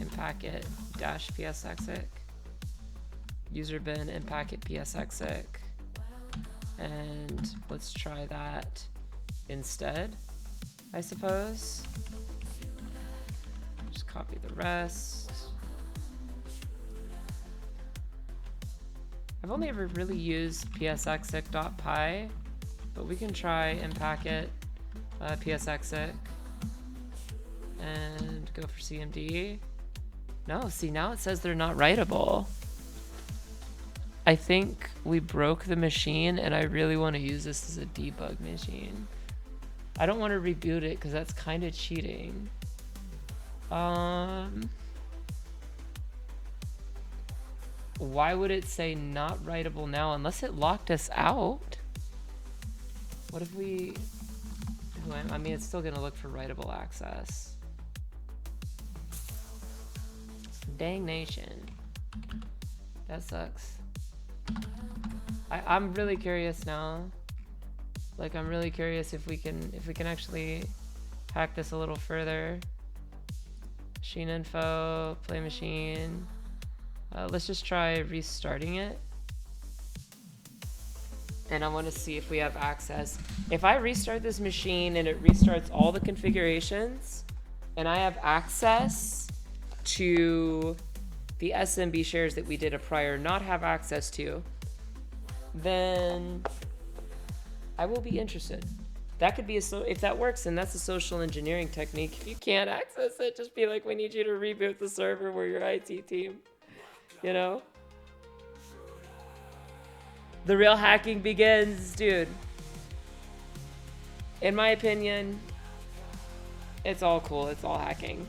in-packet -PSExic. User bin in-packet PSExic. And let's try that instead, I suppose. Just copy the rest. I've only ever really used PSExic.py, but we can try in-packet PSExic and go for CMD. No, see, now it says they're not writable. I think we broke the machine, and I really want to use this as a debug machine. I don't want to reboot it because that's kind of cheating. Why would it say not writable now unless it locked us out? What if we... I mean, it's still going to look for writable access. Dang nation. That sucks. I'm really curious now. Like, I'm really curious if we can actually hack this a little further. Machine info, play machine. Let's just try restarting it. And I want to see if we have access. If I restart this machine and it restarts all the configurations, and I have access to the SMB shares that we did a prior not have access to, then I will be interested. That could be if that works, then that's a social engineering technique. If you can't access it, just be like, we need you to reboot the server. We're your IT team. You know? The real hacking begins, dude. In my opinion, it's all cool. It's all hacking.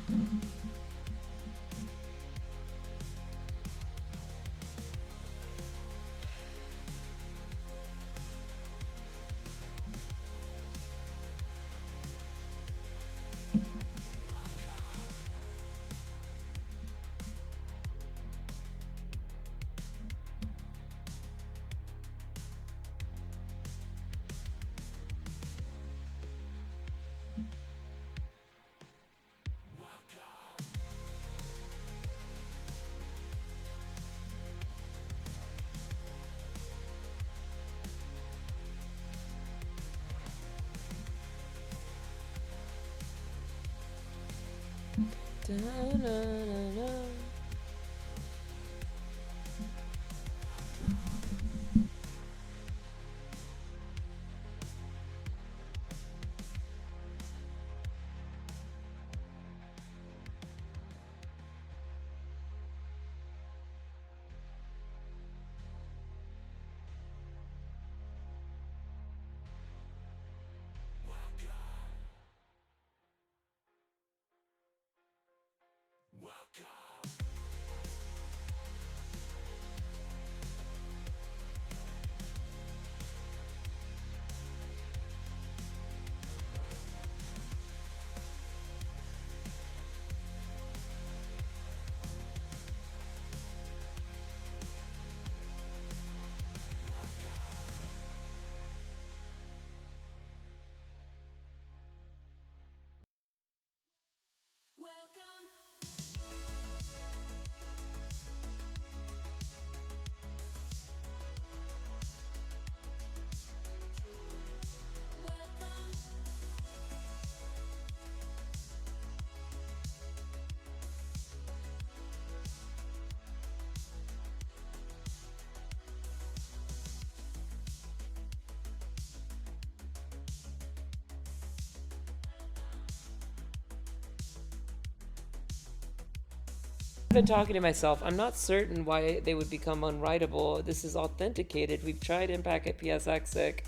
been talking to myself. I'm not certain why they would become unwritable. This is authenticated. We've tried Impact PSXic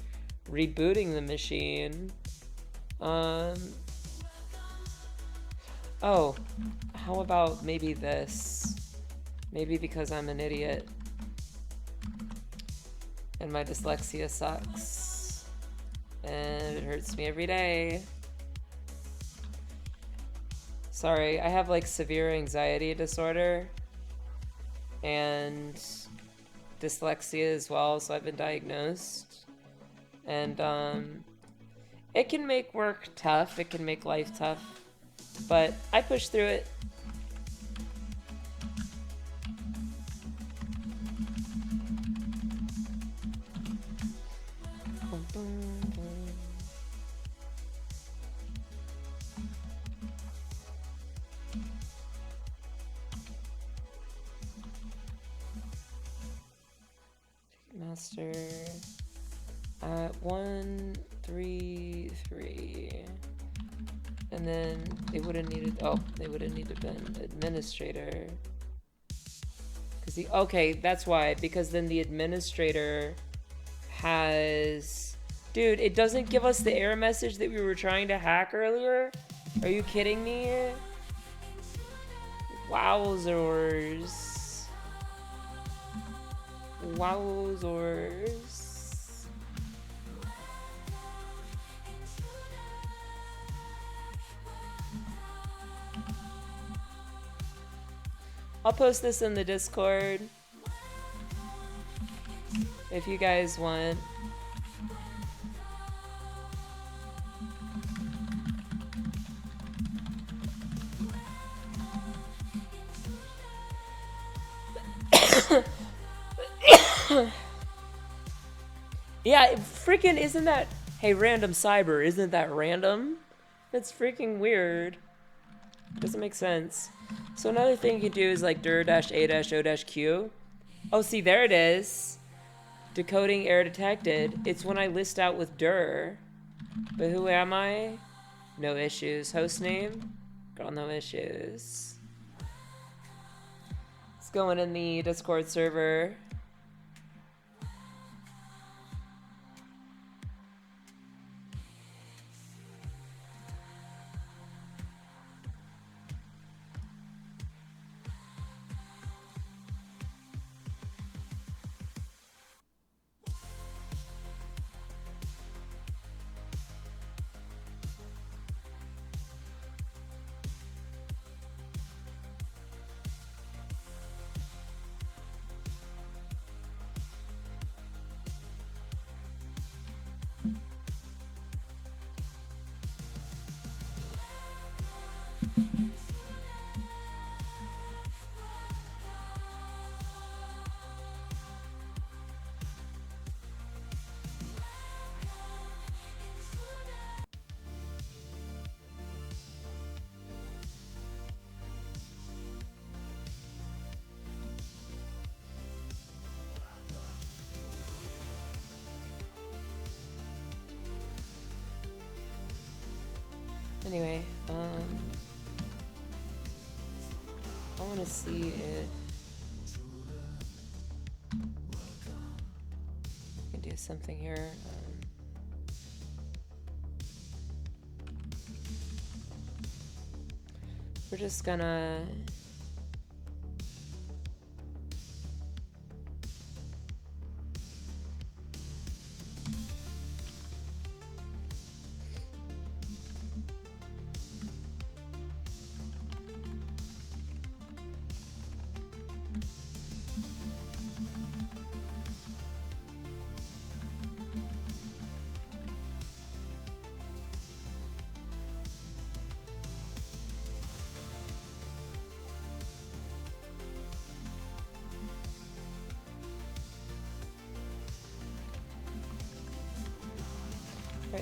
rebooting the machine. Oh, how about maybe this? Maybe because I'm an idiot and my dyslexia sucks and it hurts me every day. Sorry, I have like severe anxiety disorder and dyslexia as well, so I've been diagnosed. And it can make work tough, it can make life tough, but I push through it. Master at 1, 3, 3, and then they would have needed. Oh, they would have needed been administrator. Because okay, that's why. Because then the administrator has. Dude, it doesn't give us the error message that we were trying to hack earlier. Are you kidding me? Wowzers. Wowzers. I'll post this in the Discord if you guys want. Yeah, freaking isn't that... Hey, random cyber, isn't that random? That's freaking weird. Doesn't make sense. So another thing you can do is like dir-a-o-q. Oh, see, there it is. Decoding error detected. It's when I list out with dir. But who am I? No issues. Host name? Girl, no issues. It's going in the Discord server. Anyway, I want to see if I can do something here. We're just gonna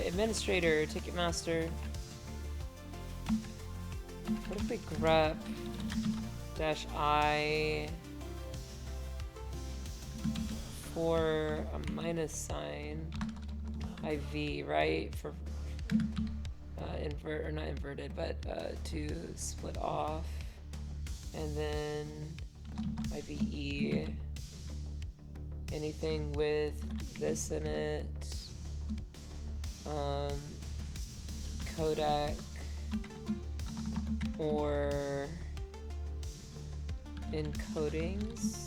administrator, Ticketmaster. What if we grep -I for a minus sign IV, right? For invert or not inverted, but to split off And then IVE, anything with this in it, codec, or encodings.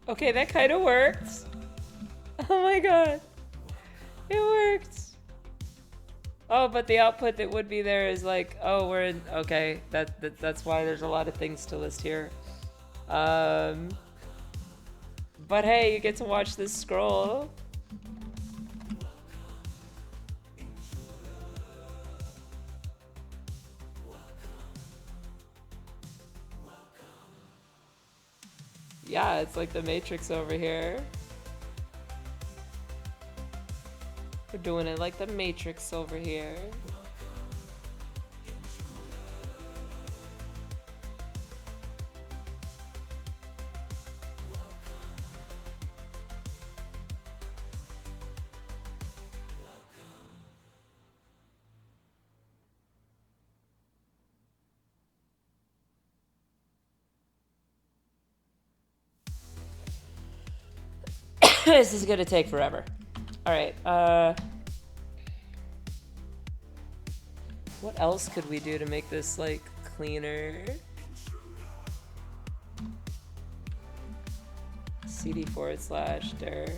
Okay, that kind of worked. Oh my god. It worked. Oh, but the output that would be there is like, oh, we're in, okay, that's why there's a lot of things to list here. But hey, you get to watch this scroll. Yeah, it's like the Matrix over here. We're doing it like the Matrix over here. This is gonna take forever. All right, what else could we do to make this like cleaner? CD/dir.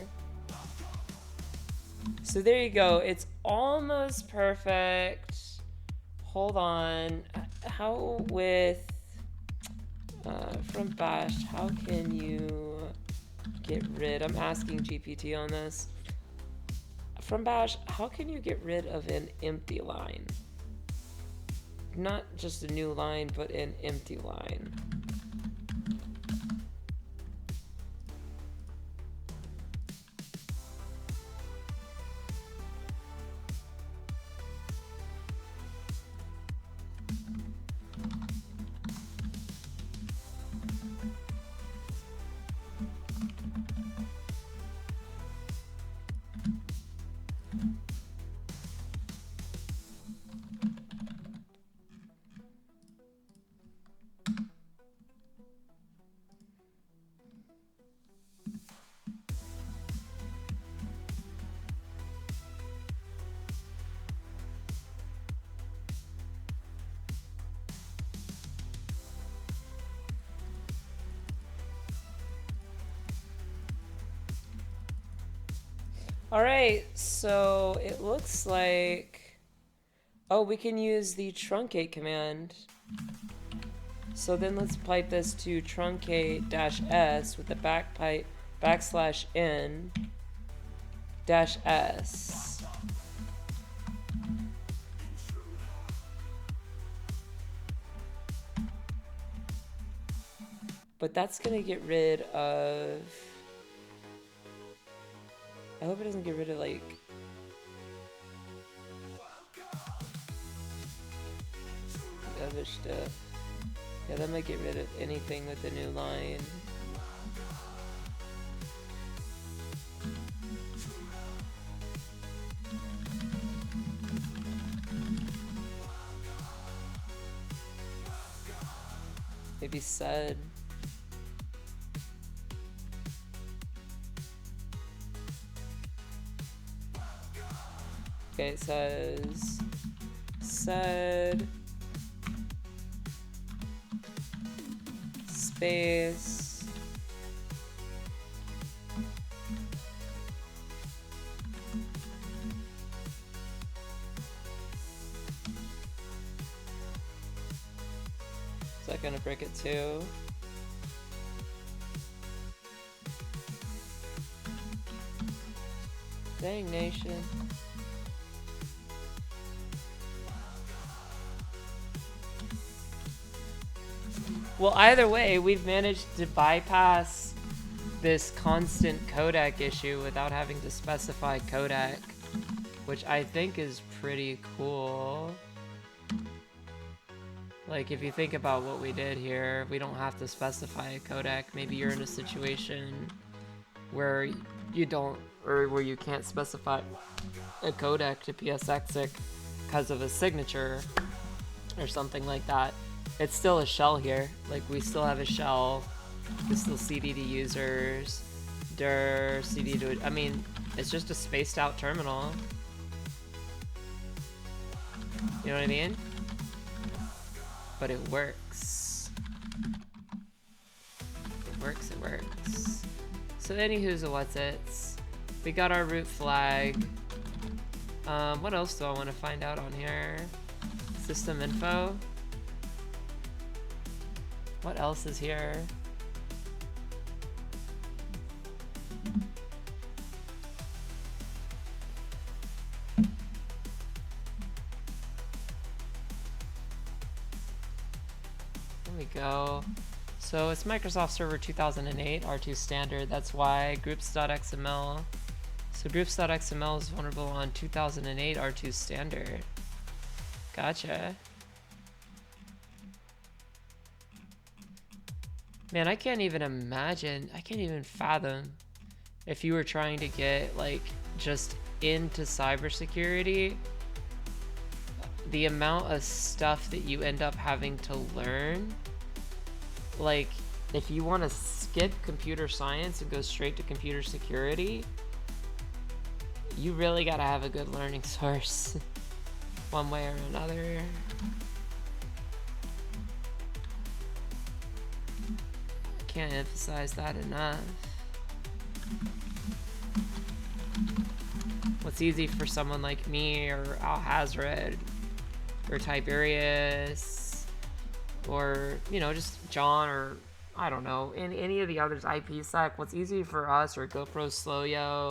So there you go. It's almost perfect. Hold on. How with from bash? How can you get rid? I'm asking GPT on this. From bash, how can you get rid of an empty line? Not just a new line, but an empty line. All right, so it looks like, oh, we can use the truncate command. So then let's pipe this to truncate-s with the \n-s. But that's gonna get rid of, I hope it doesn't get rid of like other stuff. Yeah, that might get rid of anything with the new line. Maybe said. Okay, it says said space is that gonna break it too? Dang nation. Well, either way, we've managed to bypass this constant codec issue without having to specify codec, which I think is pretty cool. Like, if you think about what we did here, we don't have to specify a codec. Maybe you're in a situation where you don't, or where you can't specify a codec to PSExic because of a signature or something like that. It's still a shell here. Like, we still have a shell. We still CD to users. dir CD to, I mean, it's just a spaced out terminal. You know what I mean? But it works. It works, it works. So anywho's a what's it's. We got our root flag. What else do I want to find out on here? System info. What else is here? There we go. So it's Microsoft Server 2008 R2 standard. That's why Groups.xml. So Groups.xml is vulnerable on 2008 R2 standard. Gotcha. Man, I can't even imagine, I can't even fathom if you were trying to get like just into cybersecurity, the amount of stuff that you end up having to learn. Like, if you want to skip computer science and go straight to computer security, you really gotta have a good learning source one way or another. Can't emphasize that enough. What's easy for someone like me or Al Hazred or Tiberius or, you know, just John or I don't know, any of the others, IPsec, what's easy for us, or GoPro Slowyo,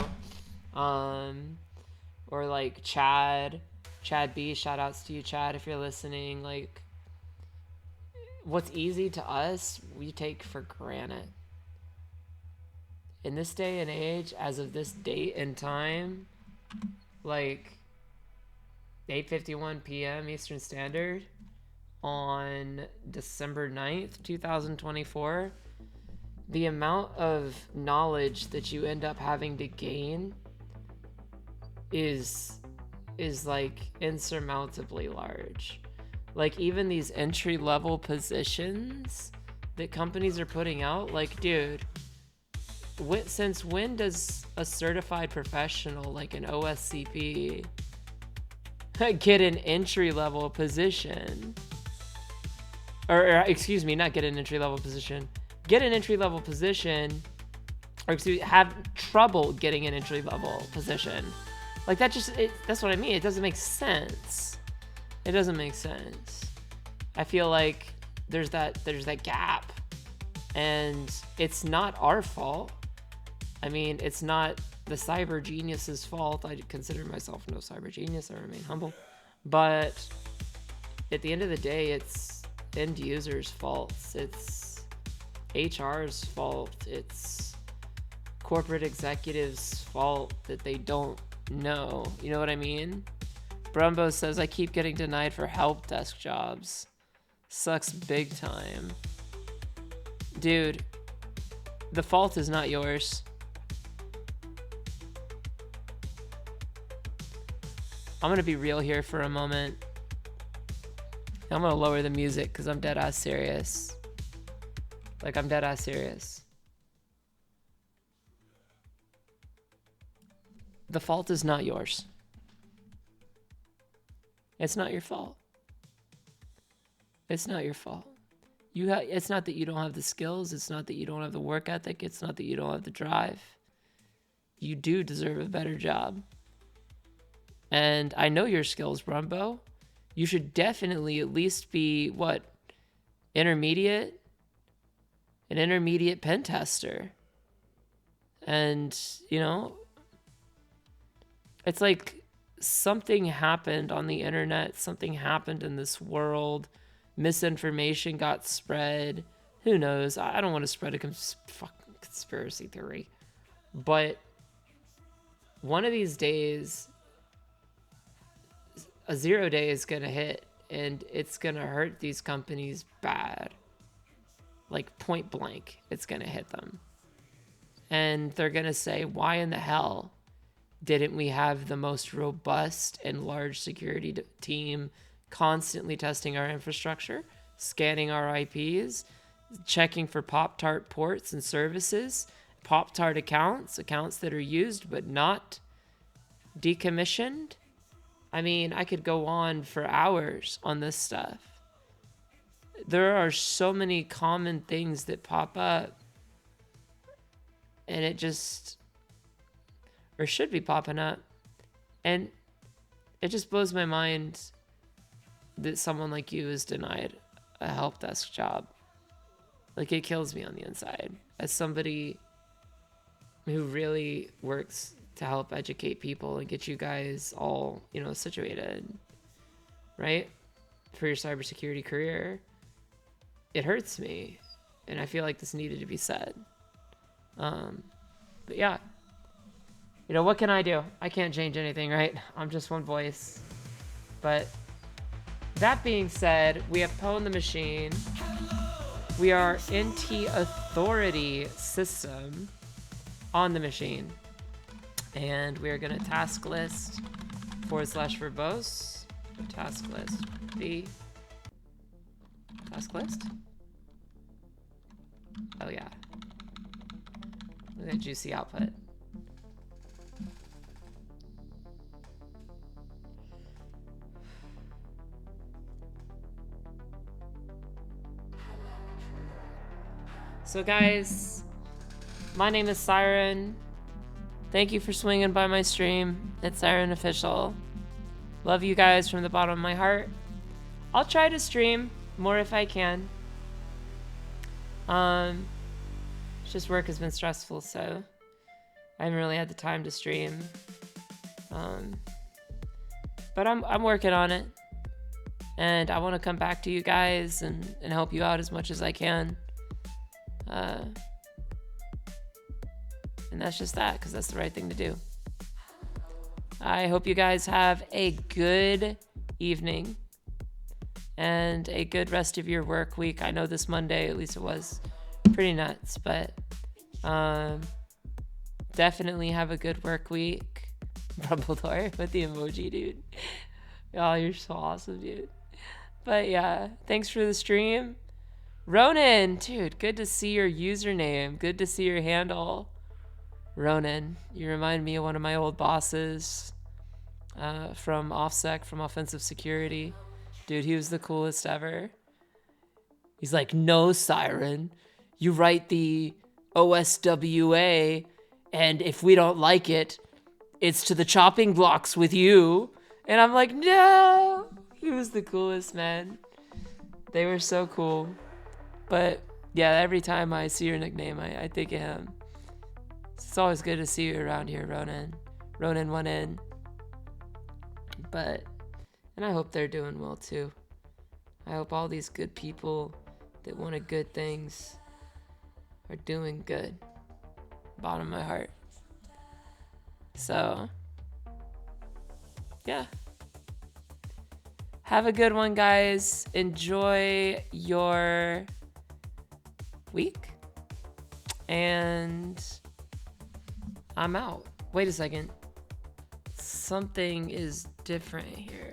or like Chad B, shout outs to you, Chad, if you're listening. Like, what's easy to us, we take for granted. In this day and age, as of this date and time, like 8:51 p.m. Eastern Standard on December 9th, 2024, the amount of knowledge that you end up having to gain is like insurmountably large. Like, even these entry-level positions that companies are putting out, like, dude, since when does a certified professional like an OSCP get an entry-level position? Or excuse me, not get an entry-level position. Get an entry-level position, or excuse me, have trouble getting an entry-level position. Like, that just, that's what I mean. It doesn't make sense. It doesn't make sense. I feel like there's that gap, and it's not our fault. I mean, it's not the cyber genius's fault. I consider myself no cyber genius. I remain humble. But at the end of the day, it's end users' faults. It's HR's fault. It's corporate executives' fault that they don't know. You know what I mean? Brumbo says, I keep getting denied for help desk jobs. Sucks big time. Dude, the fault is not yours. I'm gonna be real here for a moment. I'm gonna lower the music because I'm dead ass serious. Like, I'm dead ass serious. The fault is not yours. It's not your fault. It's not your fault. It's not that you don't have the skills. It's not that you don't have the work ethic. It's not that you don't have the drive. You do deserve a better job. And I know your skills, Brumbo. You should definitely at least be, what, intermediate? An intermediate pen tester. And, you know, it's like something happened on the internet. Something happened in this world. Misinformation got spread. Who knows? I don't want to spread a fucking conspiracy theory. But one of these days, a 0 day is going to hit, and it's gonna hurt these companies bad. Like point blank, it's gonna hit them. And they're gonna say, why in the hell didn't we have the most robust and large security team constantly testing our infrastructure, scanning our IPs, checking for Pop-Tart ports and services, Pop-Tart accounts that are used but not decommissioned? I mean, I could go on for hours on this stuff. There are so many common things that pop up, and it just, or should be popping up, and it just blows my mind that someone like you is denied a help desk job. Like, it kills me on the inside as somebody who really works to help educate people and get you guys all, situated, right, for your cybersecurity career. It hurts me, and I feel like this needed to be said. But yeah, what can I do? I can't change anything, right? I'm just one voice. But that being said, we have pwned the machine. We are NT authority system on the machine. And we are going to task list /verbose. Task list B. Task list? Oh yeah. Look at juicy output. So guys, my name is S1REN. Thank you for swinging by my stream. It's S1REN Official. Love you guys from the bottom of my heart. I'll try to stream more if I can. It's just work has been stressful, so I haven't really had the time to stream. But I'm working on it, and I want to come back to you guys and help you out as much as I can. And that's just that, because that's the right thing to do. I hope you guys have a good evening and a good rest of your work week. I know this Monday, at least it was pretty nuts, but definitely have a good work week. Rumbledore with the emoji, dude. Oh, you're so awesome, dude. But yeah, thanks for the stream. Ronan, dude, good to see your username. Good to see your handle. Ronan, you remind me of one of my old bosses from OffSec, from Offensive Security. Dude, he was the coolest ever. He's like, no, S1REN, you write the OSWA, and if we don't like it, it's to the chopping blocks with you. And I'm like, no! He was the coolest, man. They were so cool. But yeah, every time I see your nickname, I think of him. It's always good to see you around here, Ronan. Ronan 1N. And I hope they're doing well too. I hope all these good people that wanted good things are doing good. Bottom of my heart. So, yeah. Have a good one, guys. Enjoy your week. And I'm out. Wait a second. Something is different here.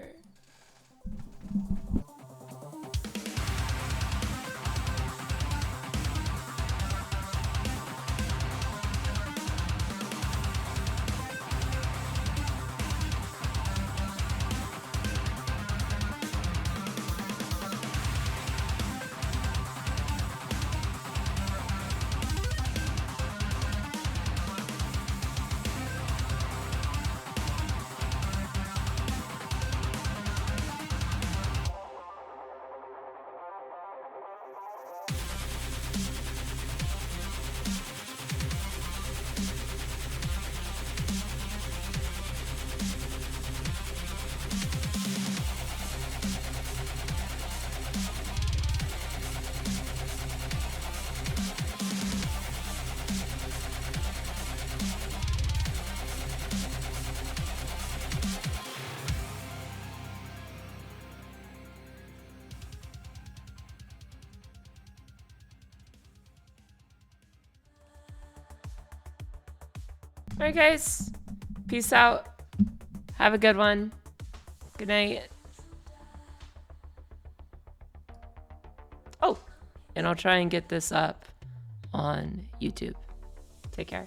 Alright, guys. Peace out. Have a good one. Good night. Oh, and I'll try and get this up on YouTube. Take care.